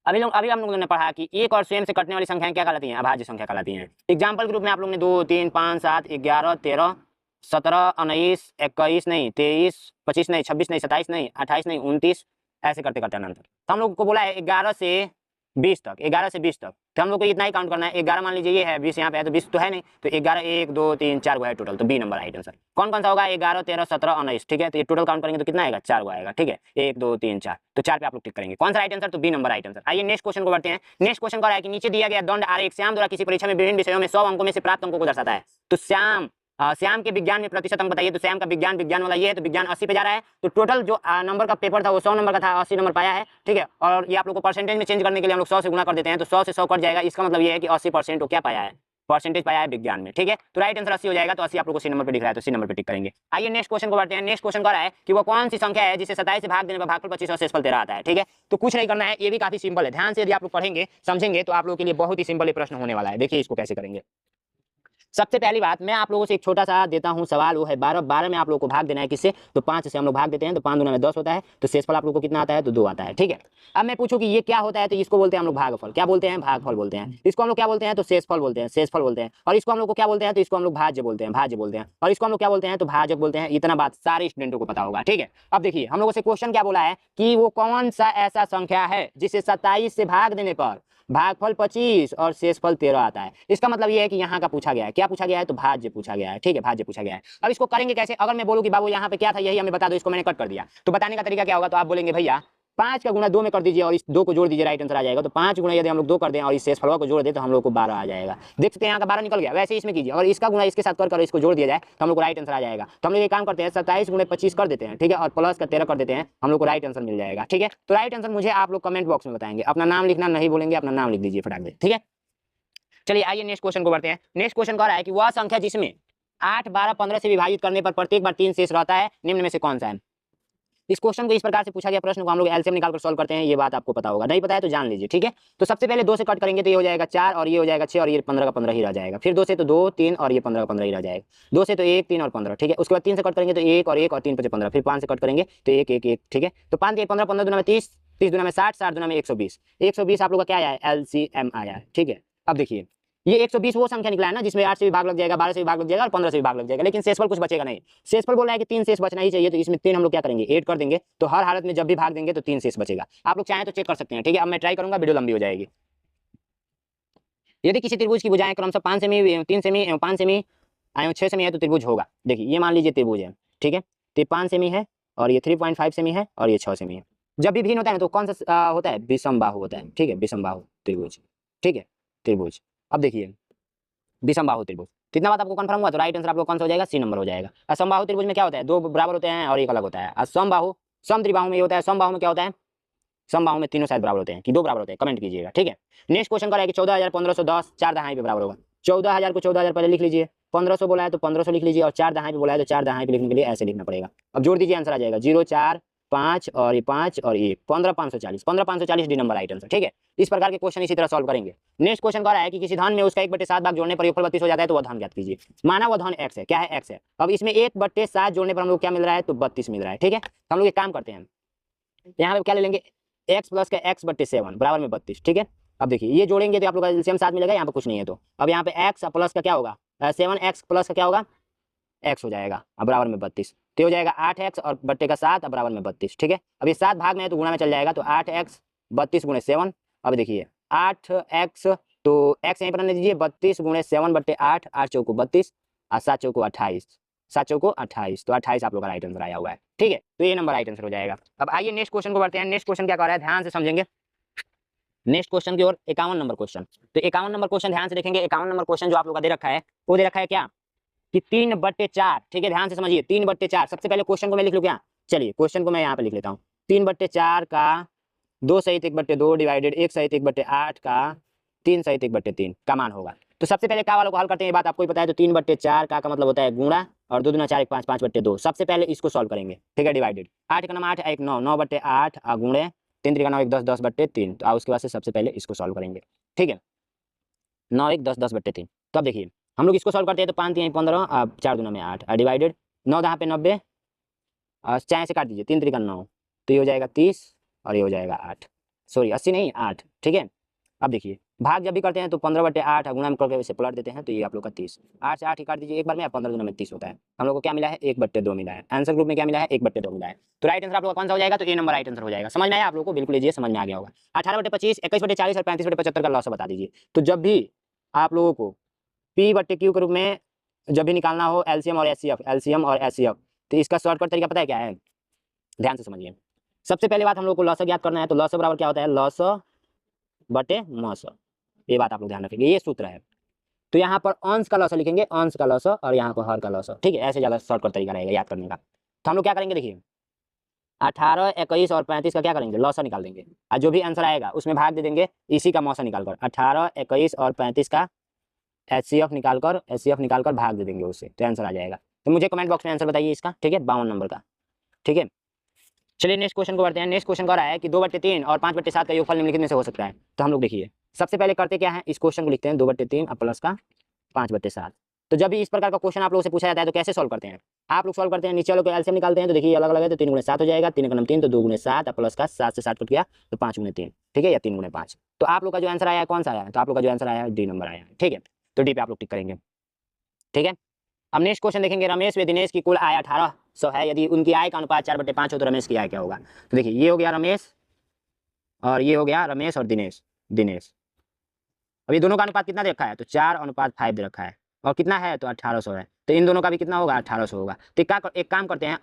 अभी हम लोगों ने पढ़ा कि एक और स्वयं से कटने वाली संख्याएं क्या कहलाती हैं, अभाज्य संख्या कहलाती हैं। एग्जाम्पल के रूप में आप लोग ने 2, 3, 5, 7, 11, 13, 17, 19, 21 नहीं, 23, 25 नहीं, 26 नहीं, 27 नहीं, 28 नहीं, 29 ऐसे करते करते अनंत। तो हम लोग को बोला है 11 से 20 तक, 11 से 20 तक। तो हम लोग को इतना ही काउंट करना है। 11 मान लीजिए ये है, 20 यहाँ पे है, तो 20 तो है नहीं, तो 11, 1, 2, 3, 4 गो है टोटल, तो बी नंबर राइट आंसर। कौन कौन सा होगा, 11, 13, 17, 19, ठीक है। तो ये टोटल काउंट करेंगे तो कितना आएगा, 4 गो आएगा, ठीक है। 1, 2, 3, 4, तो 4 पे आप लोग टिक करेंगे। कौन सा राइट आंसर, तो बी नंबर राइट आंसर। आइए नेक्स्ट क्वेश्चन को बढ़ते हैं। नेक्स्ट क्वेश्चन का है कि नीचे दिया गया दंड आरेख श्याम द्वारा किसी परीक्षा में विभिन्न विषयों में 100 अंकों में से प्राप्त अंकों को दर्शाता है। तो श्याम के विज्ञान में प्रतिशत अंक बताइए। तो श्याम का विज्ञान वाला ये है, तो विज्ञान 80 पे जा रहा है। तो टोटल जो नंबर का पेपर था वो 100 नंबर का था, 80 नंबर पाया है, ठीक है। और ये आप लोग को परसेंटेज में चेंज करने के लिए हम लोग 100 से गुना कर देते हैं, तो 100 से 100 कट जाएगा। इसका मतलब ये है कि 80% वो क्या पाया है, परसेंटेज पाया है विज्ञान में, ठीक है। तो राइट आंसर 80 हो जाएगा। तो 80 आप लोग को सी नंबर पे दिख रहा है, तो सी नंबर पे टिक करेंगे। आइए नेक्स्ट क्वेश्चन को बढ़ते हैं। नेक्स्ट क्वेश्चन कर रहा है कि वो कौन सी संख्या है जिसे 27 से भाग देने पर भागफल 25 और शेषफल 13 आता है, ठीक है। तो कुछ नहीं करना है, ये भी काफी सिंपल है। ध्यान से यदि आप लोग पढ़ेंगे समझेंगे तो आप लोग के लिए बहुत ही सिंपल प्रश्न होने वाला है। देखिए इसको कैसे करेंगे। सबसे पहली बात मैं आप लोगों से एक छोटा सा देता हूं सवाल, वो है 12 में आप लोगों को भाग देना है किससे, तो 5 से हम लोग भाग देते हैं, तो 5 दूना में 10 होता है, तो शेषफल आप लोगों को कितना आता है, तो 2 आता है, ठीक है। अब मैं पूछूं कि ये क्या होता है, तो इसको बोलते हैं हम लोग भागफल। क्या बोलते हैं, भागफल बोलते हैं। इसको हम लोग क्या बोलते हैं, तो शेषफल बोलते हैं, शेषफल बोलते हैं। और इसको हम लोग को क्या बोलते हैं, तो इसको हम लोग भाज्य बोलते हैं, भाज्य बोलते हैं। और इसको हम लोग क्या बोलते हैं, तो भाजक बोलते हैं। इतना बात सारे स्टूडेंटों को पता होगा, ठीक है। अब देखिए हम लोगों से क्वेश्चन क्या बोला है कि वो कौन सा ऐसा संख्या है जिसे 27 से भाग देने पर भागफल 25 और शेषफल 13 आता है। इसका मतलब ये है कि यहाँ का पूछा गया है, क्या पूछा गया है, तो भाज्य पूछा गया है, ठीक है, भाज्य पूछा गया है। अब इसको करेंगे कैसे, अगर मैं बोलूं कि बाबू यहाँ पे क्या था यही हमें बता दो, इसको मैंने कट कर दिया, तो बताने का तरीका क्या होगा, तो आप बोलेंगे भैया 5 का गुणा 2 में कर दीजिए और इस 2 को जोड़ दीजिए, राइट आंसर आ जाएगा। तो 5 गुणा यदि हम लोग 2 कर दें और इस शेषफल को जोड़ दें तो हम लोग को 12 आ जाएगा। देख सकते हैं यहाँ का 12 निकल गया। वैसे इसमें कीजिए, अगर इसका गुणा इसके साथ कर इसको जोड़ दिया जाए तो हम लोग को राइट आंसर आ जाएगा। तो हम लोग ये काम करते हैं 27 गुणे 25 कर देते हैं, ठीक है, और प्लस का 13 कर देते हैं, हम लोग को राइट आंसर मिल जाएगा, ठीक है। तो राइट आंसर मुझे आप लोग कमेंट बॉक्स में बताएंगे। अपना नाम लिखना नहीं बोलेंगे, अपना नाम लिख दीजिए फटाक से, ठीक है। चलिए आइए नेक्स्ट क्वेश्चन को बढ़ते हैं। नेक्स्ट क्वेश्चन कह रहा है कि वह संख्या जिसमें 8, 12, 15 से विभाजित करने पर प्रत्येक बार 3 शेष रहता है निम्न में से कौन सा है। इस क्वेश्चन को इस प्रकार से पूछा गया प्रश्न को हम लोग एलसीएम निकालकर सॉल्व करते हैं। ये बात आपको पता होगा, नहीं पता है तो जान लीजिए, ठीक है। तो सबसे पहले 2 से कट करेंगे तो ये हो जाएगा 4 और ये हो जाएगा 6 और ये 15 का 15 ही रह जाएगा। फिर 2 से तो 2, 3 और ये 15 का 15 ही रह जाएगा। 2 से तो 1, 3 और 15, ठीक है। उसके बाद 3 से कट करेंगे तो 1 और 1 और 3 5 15, फिर 5 से कट करेंगे तो 1 1 1, ठीक है। तो 5 1 15, 15 दूना में 30, 30 दूना में 60, 60 दूना में 120, 120 आप लोग का क्या आया है, एलसीएम आया है, ठीक है। अब देखिए ये 120 वो संख्या निकला है ना जिसमें 8 से भी भाग लग जाएगा, 12 से भी भाग लग जाएगा और 15 से भी भाग लग जाएगा, लेकिन शेषफल कुछ बचेगा नहीं। शेषफल बोल रहा है कि 3 शेष बचना ही चाहिए, तो इसमें 3 हम लोग क्या करेंगे, ऐड कर देंगे, तो हर हालत में जब भी भाग देंगे तो 3 शेष बचेगा। आप लोग चाहें तो चेक कर सकते हैं, ठीक है। अब मैं ट्राई करूंगा, वीडियो लंबी हो जाएगी। यदि किसी त्रिभुज की भुजाएं क्रमशः 5 सेमी, 3 सेमी, 5 सेमी, 6 सेमी है तो त्रिभुज होगा। देखिए ये मान लीजिए त्रिभुज है, ठीक है। तो 5 सेमी है और ये 3.5 सेमी है और ये 6 सेमी है। जब भी भिन्न होता है ना तो कौन सा होता है, विषम बाहु होता है, ठीक है, विषम बाहु त्रिभुज, ठीक है, त्रिभुज। अब देखिए विषम बाहु त्रिभुज, कितना बात आपको कंफर्म हुआ, तो राइट आंसर आप लोग कौन सा हो जाएगा, सी नंबर हो जाएगा। असमबाहु त्रिभुज में क्या होता है, दो बराबर होते हैं और एक अलग होता है। असमबाहु, सम त्रिबाहु में ये होता है, समबाहु में क्या होता है, समबाहु में तीनों साइड बराबर होते हैं कि दो बराबर होते हैं, कमेंट कीजिएगा, ठीक है। नेक्स्ट क्वेश्चन कर रहा है कि 14,1510 चार दहाई पे बराबर होगा। 14,000 को 14,000 पहले लिख लीजिए, 1500 बोला है तो 1500 लिख लीजिए, और चार दहाई पे बोला है तो चार दहाई पे लिखने के लिए ऐसे लिखना पड़ेगा। अब जोड़ दीजिए, आंसर आ जाएगा 0 4 5 और ये 5 और ये 15,540, 15,540 डी नंबर राइट आंसर, ठीक है। इस प्रकार के क्वेश्चन इसी तरह सॉल्व करेंगे। नेक्स्ट क्वेश्चन कह रहा है कि किसी धन में उसका 1/7 भाग जोड़ने पर योगफल 32 हो जाता है, तो वह धन ज्ञात कीजिए। माना वह धन x है, क्या है, x है। अब इसमें 1/7 जोड़ने पर हम लोग क्या मिल रहा है, तो 32 मिल रहा है, ठीक है। हम लोग एक काम करते हैं, यहाँ पे क्या ले लेंगे, x प्लस का x/7 बराबर में 32, ठीक है। अब देखिए ये जोड़ेंगे तो आप लोग का एलसीएम 7 मिलेगा, यहाँ पे कुछ नहीं है, तो अब यहाँ पे x प्लस का क्या होगा, 7x प्लस का क्या होगा, x हो जाएगा, अब बराबर में 32, तो हो जाएगा 8x और बट्टे का 7 अब बराबर में 32, ठीक है। अब ये 7 भाग में है तो गुणा में चल जाएगा, तो 8x 32 गुणे 7। अब देखिए 8x, तो x यहीं पर रहने दीजिए, 32 गुणे 7/8, 8 चौको 32 और 7 चौको 28, 7 चौको 28, तो 28 आप लोग का राइट आंसर आया हुआ है, ठीक है। तो ये नंबर राइट आंसर हो जाएगा। अब आइए नेक्स्ट क्वेश्चन को बढ़ते हैं। नेक्स्ट क्वेश्चन क्या कर रहा है, ध्यान से समझेंगे नेक्स्ट क्वेश्चन की ओर। 51 नंबर क्वेश्चन, तो 51 नंबर क्वेश्चन ध्यान से देखेंगे। 51 नंबर क्वेश्चन जो आप लोग का दे रखा है, वो दे रखा है क्या, कि 3/4, ठीक है, ध्यान से समझिए 3/4। सबसे पहले क्वेश्चन को मैं लिख लूँ क्या, चलिए क्वेश्चन को मैं यहाँ पे लिख लेता हूँ। 3/4 का 2 सहित 1/2 डिवाइडेड 1 सहित 1/8 का 3 सहित 1/3 का मान होगा। तो सबसे पहले का वालों को हल करते हैं, ये बात आपको ही पता है। तो 3/4 का मतलब होता है गुणा, और 2 दूना 4 1 5 5/2। सबसे पहले इसको सॉल्व करेंगे, ठीक है, डिवाइडेड 8 का नाम 8 1 9 9/8 गुणे 3 3 का 9 1 10 10/3, तो उसके बाद से सबसे पहले इसको सॉल्व करेंगे, ठीक है, 9 1 10 10/3। तो अब देखिए हम लोग इसको सॉल्व करते हैं, तो 5 3 15 4 दूना में 8 डिवाइडेड 9 दहाँ पे 90, चाहे से काट दीजिए, 3 3 का 9, तो ये हो जाएगा 30 और ये हो जाएगा 8, सॉरी 80 नहीं 8, ठीक है। अब देखिए भाग जब भी करते हैं तो 15/8 गुणा में करके इसे पलट देते हैं, तो ये आप लोग का 30, 8 से 8 ही काट दीजिए एक बार में, 15 दूना में 30 होता है। हम लोग को क्या मिला है, 1/2 मिला है। आंसर ग्रुप में क्या मिला है, 1/2 मिला है। तो राइट आंसर आप लोग का कौन सा हो जाएगा, तो ए नंबर राइट आंसर हो जाएगा। समझ में आया आप लोग को, बिल्कुल ये समझ में आ गया होगा। 18/25, 21/40 और 35/75 का लॉस बता दीजिए। तो जब भी आप लोगों को P/Q के रूप में जब भी निकालना हो एलसीएम और एचसीएफ, तो इसका शॉर्टकट तरीका पता है क्या है, ध्यान से समझिए। सबसे पहले बात हम लोग को लॉस ज्ञात करना है, तो लॉस बराबर क्या होता है, लॉस बटे मॉस, ये बात आप लोग ध्यान रखेंगे, ये सूत्र है। तो यहाँ पर अंश का लॉस लिखेंगे, अंश का लॉस, और यहाँ पर हर का लॉस, ठीक है। ऐसे ज़्यादा शॉर्टकट तरीका रहेगा याद करने का। तो हम लोग क्या करेंगे, देखिए 18 21 और 35 का क्या करेंगे, लॉस निकाल देंगे, और जो भी आंसर आएगा उसमें भाग दे देंगे इसी का मौसा निकालकर। 18 21 और 35 का एचसीएफ निकालकर भाग दे देंगे उससे, तो आंसर आ जाएगा। तो मुझे कमेंट बॉक्स में आंसर बताइए इसका, ठीक है, 52 नंबर का, ठीक है। चलिए नेक्स्ट क्वेश्चन को बढ़ते हैं। नेक्स्ट क्वेश्चन कह रहा है कि 2/3 और 5/7 का योगफल निम्नलिखित में से हो सकता है। तो हम लोग देखिए सबसे पहले करते क्या है, इस क्वेश्चन को लिखते हैं 2/3 और प्लस का 5/7। तो जब भी इस प्रकार का क्वेश्चन आप लोगों से पूछा जाता है तो कैसे सॉल्व करते हैं, आप लोग सॉल्व करते हैं, नीचे वालों को एलसीएम निकालते हैं, तो देखिए अलग अलग है, तो 3 गुणे 7 हो जाएगा, 3 का नाम 3 तो 2 गुणे 7 और प्लस का 7 से 7 कट गया तो 5 गुणे 3, ठीक है, या 3 गुणे 5। तो आप लोग का जो आंसर आया है कौन सा आया है, तो आप लोग का जो आंसर आया है डी नंबर आया है, ठीक है। तो डी पे आप लोग टिक करेंगे, ठीक है। अब नेक्स्ट क्वेश्चन देखेंगे, रमेश व दिनेश की कुल आय 1800 है, यदि उनकी आय का अनुपात 4/5 हो तो रमेश की आय क्या होगा। तो देखिए ये हो गया रमेश और ये हो गया रमेश और दिनेश। अब ये दोनों का अनुपात कितना दे रखा है, तो 4:5 दे रखा है, और कितना है तो 1800 है, तो इन दोनों का भी कितना होगा, 1800 होगा। तो एक काम करते हैं,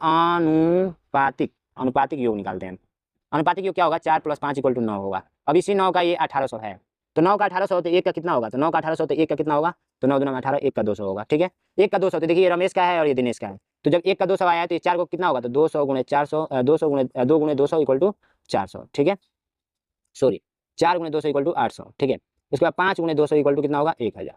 अनुपातिक योग निकालते हैं। अनुपातिक योग क्या होगा, 4 + 5 = 9 होगा। अब इसी 9 का ये 1800 है, तो 9 का 1800 तो 1 का कितना होगा, तो 9 का 1800 तो 1 का कितना होगा, तो 9 दूना में 18, 1 का 200 होगा, ठीक है। 1 का 200, तो देखिए ये रमेश का है और ये दिनेश का है, तो जब 1 का 200 आया है तो ये 4 को कितना होगा, तो 200 गुणे 400 200 गुणे 2 गुणे 200 = 400, ठीक है, सॉरी 4 गुणे 200 = 800, ठीक है। उसके बाद 5 गुणे 200 = कितना होगा, 1000।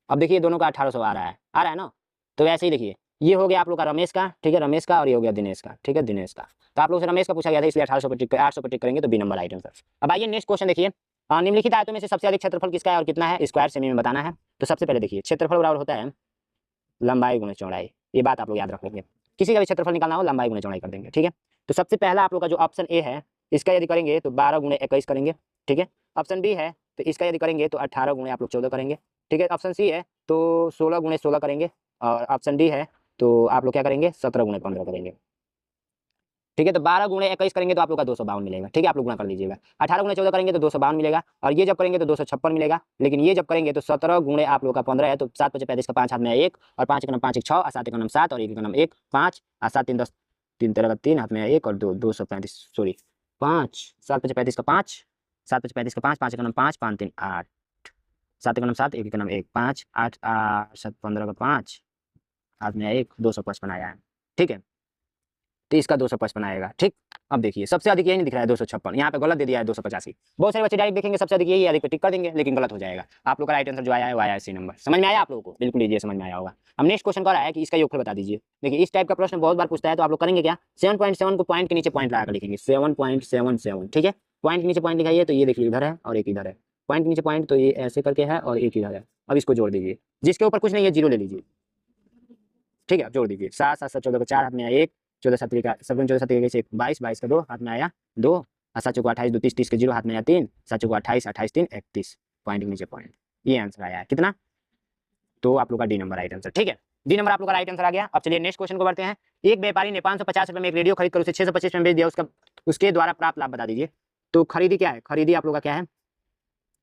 अब देखिए दोनों का 1800 आ रहा है ना। तो वैसे ही देखिए ये हो गया आप लोग का रमेश का, ठीक है, रमेश का, और ये हो गया दिनेश का, ठीक है, दिनेश का। तो आप लोग से रमेश का पूछा गया था इसलिए 800 पर टिक करेंगे, तो बी नंबर राइट आंसर। अब आइए नेक्स्ट क्वेश्चन देखिए, निम्नलिखित आयतों में से सबसे अधिक क्षेत्रफल किसका है और कितना है, स्क्वायर सेमी में बताना है। तो सबसे पहले देखिए क्षेत्रफल बराबर होता है लंबाई गुणे चौड़ाई, ये बात आप लोग याद रख लेंगे। किसी का भी क्षेत्रफल निकालना हो लंबाई गुणे चौड़ाई कर देंगे, ठीक है। तो सबसे पहला आप लोग का जो ऑप्शन ए है, इसका यदि करेंगे तो 12 गुणे 21 करेंगे, ठीक है। ऑप्शन बी है तो इसका यदि करेंगे तो 18 गुणे आप लोग 14 करेंगे, ठीक है। ऑप्शन सी है तो 16 गुणे 16 करेंगे, और ऑप्शन डी है तो आप लोग क्या करेंगे 17 गुणे 15 करेंगे, ठीक है। तो 12 गुणे 21 करेंगे तो आप लोग का 252 मिलेगा, ठीक है, आप लोग गुणा कर लीजिएगा। 18 गुणे 14 करेंगे तो 252 मिलेगा, और ये जब करेंगे तो 256 मिलेगा। लेकिन ये जब करेंगे तो 17 गुणे आप लोग का 15 है, तो 7 × 5 = 35 का 5 हाथ में 1, और 5 × 5 = 6, और 7 × 7 और 1 × 1 5, और 7 × 3 = 10 3 × 3 हाथ में 1 और 2 235, सॉरी 5, 7 5 35 का 5, 7 5 35 का 5, 5 1 5, 5 3 8, 7 1 7, 1 1 1, 5 8 8 7 15 का 5, हाथ में 1, 255 आया है। ठीक है, तो इसका 255 आएगा। ठीक, अब देखिए सबसे अधिक यही नहीं दिख रहा है 256, यहाँ पे गलत दे दिया है 285। बहुत सारे बच्चे डायरेक्ट देखेंगे सबसे अधिक यही है, अधिक पे टिक कर देंगे, लेकिन गलत हो जाएगा। आप लोग का राइट आंसर जो आया है वो आया है सी नंबर। समझ में आया आप लोगों को? बिल्कुल ईजी समझ में आया होगा। अब नेक्स्ट क्वेश्चन कर रहा है कि इसका योगफल बता दीजिए। देखिए इस टाइप का प्रश्न बहुत बार पूछता है, तो आप लोग करेंगे क्या, 7.7 को पॉइंट के नीचे पॉइंट लगाकर लिखेंगे 7.77। ठीक है, पॉइंट के नीचे पॉइंट लिखाइए, तो ये देखिए इधर है और एक इधर है, पॉइंट के नीचे पॉइंट, तो ये ऐसे करके है और एक इधर है। अब इसको जोड़ दीजिए, जिसके ऊपर कुछ नहीं है 0 ले लीजिए। ठीक है, अब जोड़ दीजिए, 7 7 7 14 का 4, हाथ में आया 1, 14 7 का 14 7 का 1, 22 22 का 2, हाथ में आया 2, 7 को 28 2 30 30 के 0, हाथ में आया 3, 7 को 28 28 3 31, पॉइंट के नीचे पॉइंट। ये आंसर आया है कितना, तो आप लोग का डी नंबर राइट आंसर। ठीक है, डी नंबर आप लोग का राइट आंसर आ गया। अब चलिए नेक्स्ट क्वेश्चन को बढ़ते हैं। एक व्यापारी ने 550 रुपये में एक रेडियो खरीद कर उसे 625 में बेच दिया, उसके द्वारा प्राप्त लाभ बता दीजिए। तो खरीदी क्या है, खरीदी आप लोग का क्या है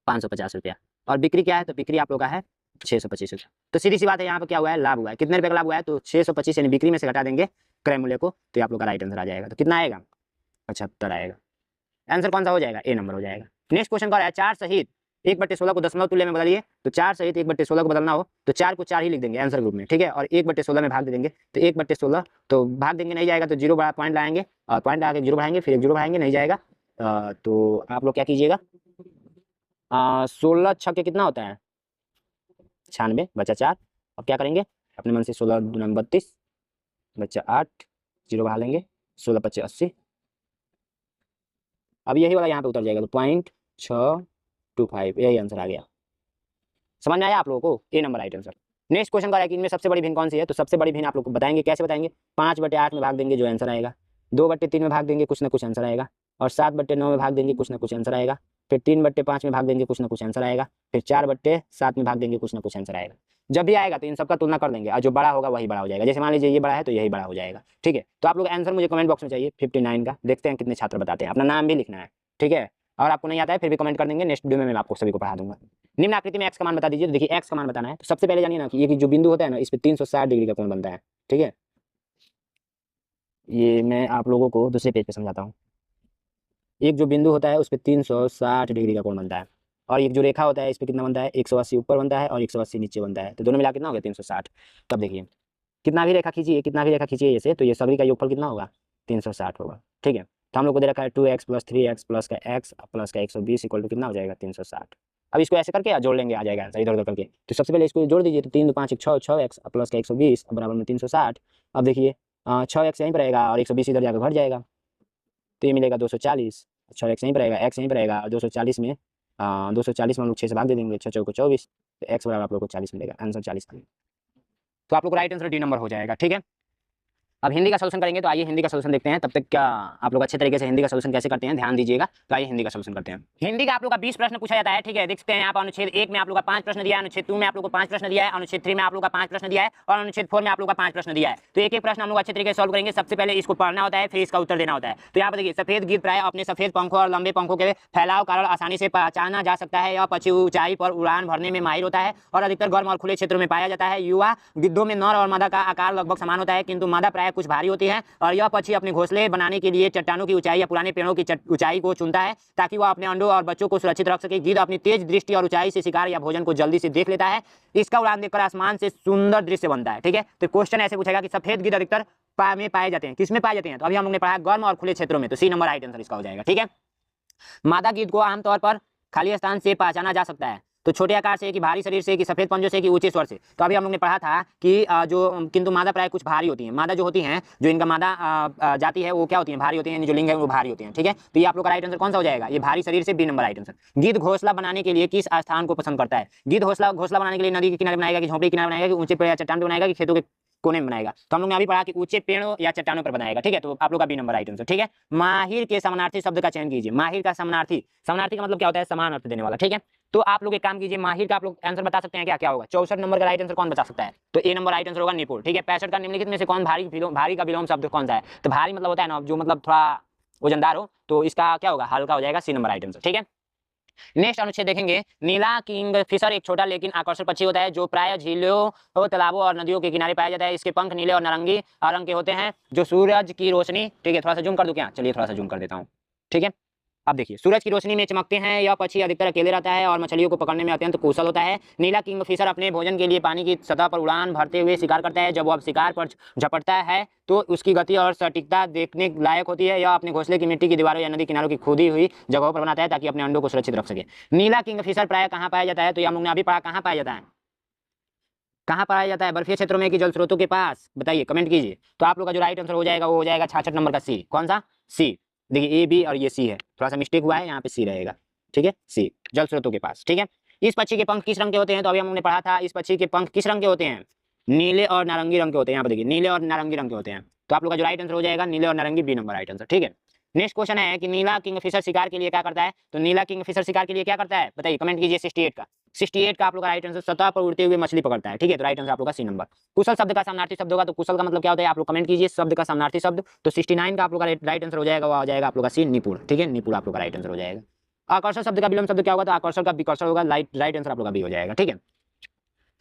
550 रुपया, और बिक्री क्या है, तो बिक्री आप लोग का है 625 रुपया। तो सीधी सी बात है, यहाँ पे क्या हुआ है, लाभ हुआ है। कितने रुपए का लाभ हुआ है, तो 625 यानी बिक्री में से घटा देंगे क्रय मूल्य को, तो आप लोग का राइट आंसर आ जाएगा। तो कितना आएगा 75 आएगा। आंसर कौन सा हो जाएगा, ए नंबर हो जाएगा। नेक्स्ट क्वेश्चन का है 4 सहित 1/16 को दशमलव तुल्य में बदलिए। तो 4 सहित 1/16 को बदलना हो तो 4 को 4 ही लिख देंगे आंसर ग्रुप में। ठीक है, और 1/16 में भाग दे देंगे, तो 1/16 तो भाग देंगे नहीं जाएगा, तो 0 बड़ा पॉइंट लाएंगे और पॉइंट लगा के 0 बढ़ाएंगे, फिर 0 बढ़ाएंगे नहीं जाएगा। तो आप लोग क्या कीजिएगा, 16 छक्के कितना होता है 96, बचा 4। अब क्या करेंगे अपने मन से, 16 दूना 32, बच्चा 8, 0 बढ़ा लेंगे, 16 25 80। अब यही वाला यहाँ पे उतर जाएगा, तो 0.625, यही आंसर आ गया। समझ में आया आप लोगों को, A number right answer. Next question का है कि इनमें सबसे बड़ी भिन्न कौन सी है, तो सबसे बड़ी भिन्न आप लोग को बताएंगे, कैसे बताएंगे, 5/8 में भाग देंगे जो आंसर आएगा, 2/3 में भाग देंगे कुछ ना कुछ आंसर आएगा, और 7/9 में भाग देंगे कुछ ना कुछ आंसर आएगा, फिर 3/5 में भाग देंगे कुछ ना कुछ आंसर आएगा, फिर 4/7 में भाग देंगे कुछ ना कुछ आंसर आएगा। जब भी आएगा तो इन सबका तुलना कर देंगे, और जो बड़ा होगा वही बड़ा हो जाएगा। जैसे मान लीजिए ये बड़ा है तो यही बड़ा हो जाएगा। ठीक है, तो आप लोग आंसर मुझे कमेंट बॉक्स में चाहिए 59 का। देखते हैं कितने छात्र बताते हैं, अपना नाम भी लिखना है। ठीक है, और आपको नहीं आता है फिर भी कमेंट कर देंगे, नेक्स्ट वीडियो में मैं आपको सभी को पढ़ा दूंगा। निम्न आकृति में एक्स का मान बता दीजिए। तो देखिए एक्स का मान बताना है, तो सबसे पहले जानिए ना कि ये जो बिंदु होता है ना, इस पे 360 डिग्री का कोण बनता है। ठीक है, ये मैं आप लोगों को दूसरे पेज पे समझाता हूँ। एक जो बिंदु होता है उस पर 360 डिग्री का कोण बनता है, और एक जो रेखा होता है इस पर कितना बनता है, 180 ऊपर बनता है और 180 नीचे बनता है, तो दोनों मिला कितना हो गया 360। तब देखिए कितना भी रेखा खींचिए, कितना भी रेखा खींचिए जैसे, तो ये सभी का योगफल कितना होगा 360 होगा। ठीक है, तो हम लोग को दे रखा है 2x + 3x प्लस का x प्लस का 120 इक्वल टू कितना हो जाएगा 360। अब इसको ऐसे करके जोड़ लेंगे, आ जाएगा आंसर इधर उधर करके। तो सबसे पहले इसको जोड़ दीजिए, तो 3 2 5 6 6x प्लस का 120 बराबर में 360। अब देखिए 6x यहीं पर रहेगा और 120 इधर जाकर घट जाएगा, तो ये मिलेगा 240। 6x यहीं पर रहेगा, x यहीं पर रहेगा, 240 में 240 में हम लोग 6 से भाग दे देंगे, 6 चौको 24, तो x बराबर आप लोग को 40 मिलेगा, आंसर 40 मिलेगा। तो आप लोग राइट आंसर डी नंबर हो जाएगा। ठीक है, अब हिंदी का सॉल्यूशन करेंगे, तो आइए हिंदी का सॉल्यूशन देखते हैं। तब तक क्या आप लोग अच्छे तरीके से हिंदी का सॉल्यूशन कैसे करते हैं ध्यान दीजिएगा। तो आइए हिंदी का सॉल्यूशन करते हैं। हिंदी का आप लोग का 20 प्रश्न पूछा जाता है। ठीक है, देख सकते हैं यहाँ पर अनुच्छेद 1 में आप लोग का 5 प्रश्न दिया है, अनुच्छेद 2 में आप लोग को 5 प्रश्न दिया है, अनुच्छेद 3 में आप लोग का 5 प्रश्न दिया है, और अनुच्छेद 4 में आप लोग का 5 प्रश्न दिया है। तो एक एक प्रश्न हम लोग अच्छे तरीके से सॉल्व करेंगे। सबसे पहले इसको पढ़ना होता है, फिर इसका उत्तर देना होता है। तो यहाँ पर देखिए, सफेद गिद्ध प्राय अपने सफेद पंखों और लंबे पंखों के फैलाव कारण आसानी से पहचाना जा सकता है। यह पक्षी ऊंचाई पर उड़ान भरने में माहिर होता है और अधिकतर गर्म और खुले क्षेत्रों में पाया जाता है। युवा गिद्धों में नर और मादा का आकार लगभग समान होता है, किंतु मादा प्राय कुछ भारी होती है, और यह पक्षी अपने घोंसले बनाने के लिए चट्टानों की ऊंचाई या पुराने पेड़ों की ऊंचाई को चुनता है ताकि वह अपने अंडों और बच्चों को सुरक्षित रख सके। गिद्ध अपनी तेज दृष्टि और ऊंचाई से शिकार या भोजन को जल्दी से देख लेता है। इसका उड़ान देखकर आसमान से सुंदर दृश्य बनता है। ठीक है, तो क्वेश्चन ऐसे पूछेगा कि सफेद गिद्ध अधिकतर में पाए जाते हैं, किसमें पाए जाते हैं, तो अभी हम लोग ने पढ़ा गर्म और खुले क्षेत्रों में, तो सी नंबर राइट आंसर इसका हो जाएगा। ठीक है, मादा गिद्ध को आमतौर पर खाली स्थान से पहचाना जा सकता है, तो छोटे आकार से कि भारी शरीर से कि सफेद पंजों से कि ऊंचे स्वर से। तो अभी हम लोग ने पढ़ा था कि जो किंतु मादा प्राय कुछ भारी होती हैं। मादा जो होती हैं, जो इनका मादा जाति है वो क्या होती है, भारी होती है, जो लिंग है वो भारी होती है। ठीक है, तो ये आप लोग का राइट आंसर कौन सा हो जाएगा, ये भारी शरीर से बी नंबर राइट आंसर। गिद्ध घोंसला बनाने के लिए किस स्थान को पसंद करता है, गिद्ध घोंसला बनाने के लिए नदी के किनारे बनाएगा कि झोंपड़ी के किनारे बनाएगा कि ऊंचे पेड़ या चट्टान पर बनाएगा कि खेतों के कोने में बनाएगा। तो हम लोग ने अभी पढ़ा कि ऊंचे पेड़ों या चट्टानों पर बनाएगा। ठीक है, तो आप लोग का बी नंबर राइट आंसर। ठीक है, माहिर के समानार्थी शब्द का चयन कीजिए। माहिर का समानार्थी, समानार्थी का मतलब क्या होता है, समान अर्थ देने वाला। ठीक है, तो आप लोग एक काम कीजिए, माहिर का आप लोग आंसर बता सकते हैं क्या क्या होगा। 64 नंबर का राइट आंसर कौन बता सकता है, तो ए नंबर राइट आंसर होगा निपुण। ठीक है, 65 का निम्नलिखित में से कौन भारी का विलोम शब्द कौन सा है, तो भारी मतलब होता है ना जो मतलब थोड़ा वजनदार हो, तो इसका क्या होगा, हल्का हो जाएगा, सी नंबर राइट आंसर। ठीक है, नेक्स्ट अनुच्छेद देखेंगे। नीला किंगफिशर एक छोटा लेकिन आकर्षक पक्षी होता है जो प्राय झीलों, तालाबों और नदियों के किनारे पाया जाता है। इसके पंख नीले और नारंगी रंग के होते हैं जो सूरज की रोशनी, ठीक है थोड़ा सा जूम कर दूं क्या, चलिए थोड़ा सा जूम कर देता हूँ। ठीक है। अब देखिए, सूरज की रोशनी में चमकते हैं, यह पक्षी अधिकतर अकेले रहता है और मछलियों को पकड़ने में अत्यंत कुशल होता है। नीला किंगफिशर अपने भोजन के लिए पानी की सतह पर उड़ान भरते हुए शिकार करता है। जब वह शिकार पर झपटता है तो उसकी गति और सटीकता देखने लायक होती है। यह अपने घोंसले की मिट्टी की दीवारों या नदी किनारों की खोदी हुई जगहों पर बनाता है ताकि अपने अंडों को सुरक्षित रख सके। नीला किंगफिशर प्राय कहाँ पाया जाता है? तो ये हम लोग ने अभी पढ़ा, कहाँ पाया जाता है? कहाँ पाया जाता है? बर्फीय क्षेत्रों में कि जल स्रोतों के पास? बताइए, कमेंट कीजिए। तो आप लोग का जो राइट आंसर हो जाएगा वो हो जाएगा 66 नंबर का सी। कौन सा? सी। देखिए, ए बी और ये सी है, थोड़ा सा मिस्टेक हुआ है, यहाँ पे सी रहेगा। ठीक है, सी, जल स्रोतों के पास। ठीक है। इस पक्षी के पंख किस रंग के होते हैं? तो अभी हमने पढ़ा था, इस पक्षी के पंख किस रंग के होते हैं? नीले और नारंगी रंग के होते हैं। यहाँ पे देखिए, नीले और नारंगी रंग के होते हैं। तो आप लोग का जो राइट आंसर हो जाएगा नीले और नारंगी, बी नंबर राइट आंसर। ठीक है। नेक्स्ट क्वेश्चन है कि नीला किंगफिशर शिकार के लिए क्या करता है? तो नीला किंगफिशर शिकार के लिए क्या करता है? बताइए, कमेंट कीजिए। 68 का, 68 का आप लोग का राइट आंसर, सतह पर उड़ते हुए मछली पकड़ता है। ठीक है, तो राइट आंसर आप लोग का सी नंबर। कुशल शब्द का समानार्थी शब्द होगा, तो कुशल का मतलब क्या होता है? आप लोग कमेंट कीजिए शब्द का समानार्थी शब्द। तो 69 का आप लोग का राइट आंसर हो जाएगा, वह हो जाएगा आप लोग का सी, निपुण। ठीक है, निपुण आप लोग का राइट आंसर हो जाएगा। आकर्षण शब्द का विलोम शब्द क्या होगा? तो आकर्षण का विकर्षण होगा, राइट आंसर आप लोग का बी हो जाएगा। ठीक है।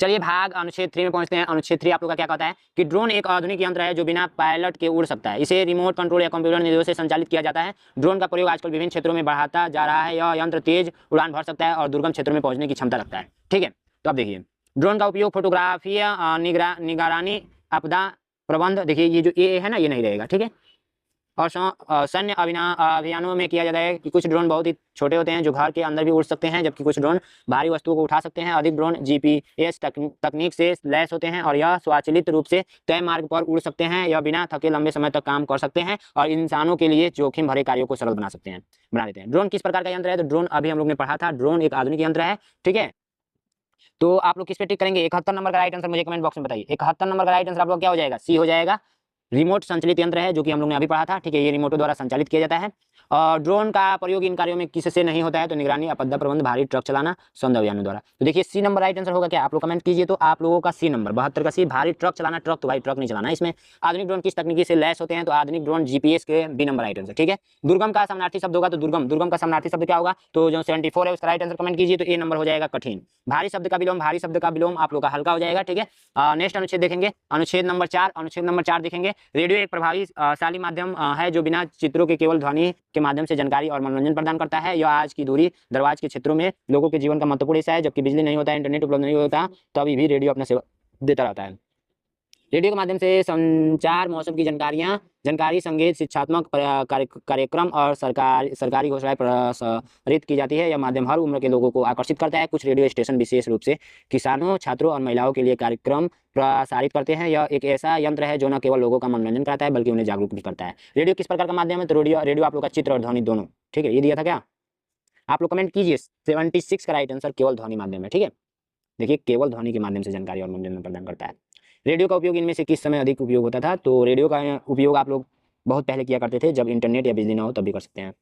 चलिए भाग अनुच्छेद 3 में पहुंचते हैं। अनुच्छेद 3 आप लोग का क्या कहता है कि ड्रोन एक आधुनिक यंत्र है जो बिना पायलट के उड़ सकता है। इसे रिमोट कंट्रोल या कंप्यूटर निर्देशों से संचालित किया जाता है। ड्रोन का प्रयोग आजकल विभिन्न क्षेत्रों में बढ़ाता जा रहा है। यह यंत्र तेज उड़ान भर सकता है और दुर्गम क्षेत्रों में पहुंचने की क्षमता रखता है। ठीक है। तो अब देखिए, ड्रोन का उपयोग फोटोग्राफी, निगरानी, आपदा प्रबंध, देखिए ये जो ए है ना, ये नहीं रहेगा। ठीक है। और सैन्य अभियानों में किया जाता है कि कुछ ड्रोन बहुत ही छोटे होते हैं जो घर के अंदर भी उड़ सकते हैं, जबकि कुछ ड्रोन भारी वस्तुओं को उठा सकते हैं। अधिक ड्रोन जीपीएस तकनीक से लैस होते हैं और यह स्वचालित रूप से तय मार्ग पर उड़ सकते हैं। यह बिना थके लंबे समय तक काम कर सकते हैं और इंसानों के लिए जोखिम भरे कार्यों को सरल बना देते हैं। ड्रोन किस प्रकार का यंत्र है? तो ड्रोन अभी हम लोग ने पढ़ा था, ड्रोन एक आधुनिक यंत्र है। ठीक है। तो आप लोग किस पे टिक करेंगे? 71 नंबर का राइट आंसर मुझे कमेंट बॉक्स में बताइए। 71 नंबर का राइट आंसर आप लोग क्या हो जाएगा? सी हो जाएगा। रिमोट संचालित यंत्र है जो कि हम लोग ने अभी पढ़ा था। ठीक है, ये रिमोटों द्वारा संचालित किया जाता है। और ड्रोन का प्रयोग इन कार्यों में किससे नहीं होता है? तो निगरानी, आपदा प्रबंध, भारी ट्रक चलाना, सौंदर्य अभियानों द्वारा। तो देखिए, सी नंबर राइट आंसर होगा क्या? आप लोग कमेंट कीजिए। तो आप लोगों का सी नंबर 72 का सी, भारी ट्रक चलाना। ट्रक तो भाई ट्रक नहीं चलाना इसमें। आधुनिक ड्रोन किस तकनीकी से लैस होते हैं? तो आधुनिक ड्रोन जीपीएस के, बी नंबर राइट आंसर। ठीक है। दुर्गम का समानार्थी शब्द होगा, तो दुर्गम का समानार्थी शब्द क्या होगा? तो जो 74 है उसका राइट आंसर कमेंट कीजिए। तो ए नंबर हो जाएगा, कठिन। भारी शब्द का विलोम आप लोग का हल्का हो जाएगा। ठीक है। नेक्स्ट अनुच्छेद देखेंगे, अनुच्छेद नंबर 4। अनुच्छेद नंबर 4 देखेंगे, रेडियो एक प्रभावशाली माध्यम है जो बिना चित्रों के केवल ध्वनि के माध्यम से जानकारी और मनोरंजन प्रदान करता है। यह आज की दूरी दराज के क्षेत्रों में लोगों के जीवन का महत्वपूर्ण हिस्सा है। जबकि बिजली नहीं होता है, इंटरनेट उपलब्ध नहीं होता, तो अभी भी रेडियो अपना सेवा देता रहता है। रेडियो के माध्यम से संचार, मौसम की जानकारी, संगीत, शिक्षात्मक कार्यक्रम और सरकारी घोषणाएं प्रसारित की जाती है। यह माध्यम हर उम्र के लोगों को आकर्षित करता है। कुछ रेडियो स्टेशन विशेष रूप से किसानों, छात्रों और महिलाओं के लिए कार्यक्रम प्रसारित करते हैं। यह एक ऐसा यंत्र है जो न केवल लोगों का मनोरंजन कराता है बल्कि उन्हें जागरूक भी करता है। रेडियो किस प्रकार का माध्यम है? तो रेडियो आप लोग का चित्र और ध्वनि दोनों। ठीक है, ये दिया था क्या? आप लोग कमेंट कीजिए। 76 का राइट आंसर केवल ध्वनि माध्यम है। ठीक है। देखिए, केवल ध्वनि के माध्यम से जानकारी और मनोरंजन प्रदान करता है। रेडियो का उपयोग इनमें से किस समय अधिक उपयोग होता था? तो रेडियो का उपयोग आप लोग बहुत पहले किया करते थे, जब इंटरनेट या बिजली ना हो तब भी कर सकते हैं।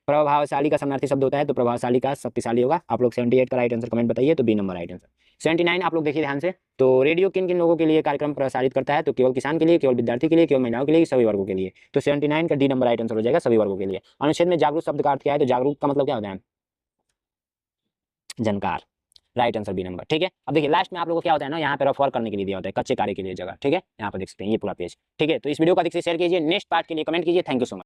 प्रभावशाली का समानार्थी शब्द होता है, तो प्रभावशाली का शक्तिशाली होगा। आप लोग 78 का राइट आंसर कमेंट बताइए। तो बी नंबर राइट आंसर। 79 आप लोग देखिए ध्यान से। तो रेडियो किन किन लोगों के लिए कार्यक्रम प्रसारित करता है? तो केवल किसान के लिए, केवल विद्यार्थी के लिए, केवल महिलाओं के लिए, सभी वर्गों के लिए। तो 79 का डी नंबर राइट आंसर हो जाएगा, सभी वर्गों के लिए। अनुच्छेद में जागरूक शब्द का अर्थ क्या है? तो जागरूक का मतलब क्या होता है? जानकार। Right answer B number. ठीक है। अब देखिए, लास्ट में आप लोगों को क्या होता है ना, यहाँ पे रफ वर्क करने के लिए दिया होता है, कच्चे कार्य के लिए जगह। ठीक है, यहाँ पर देख सकते हैं ये पूरा पेज। ठीक है। तो इस वीडियो को अधिक से शेयर कीजिए। नेक्स्ट पार्ट के लिए कमेंट कीजिए। Thank you so much.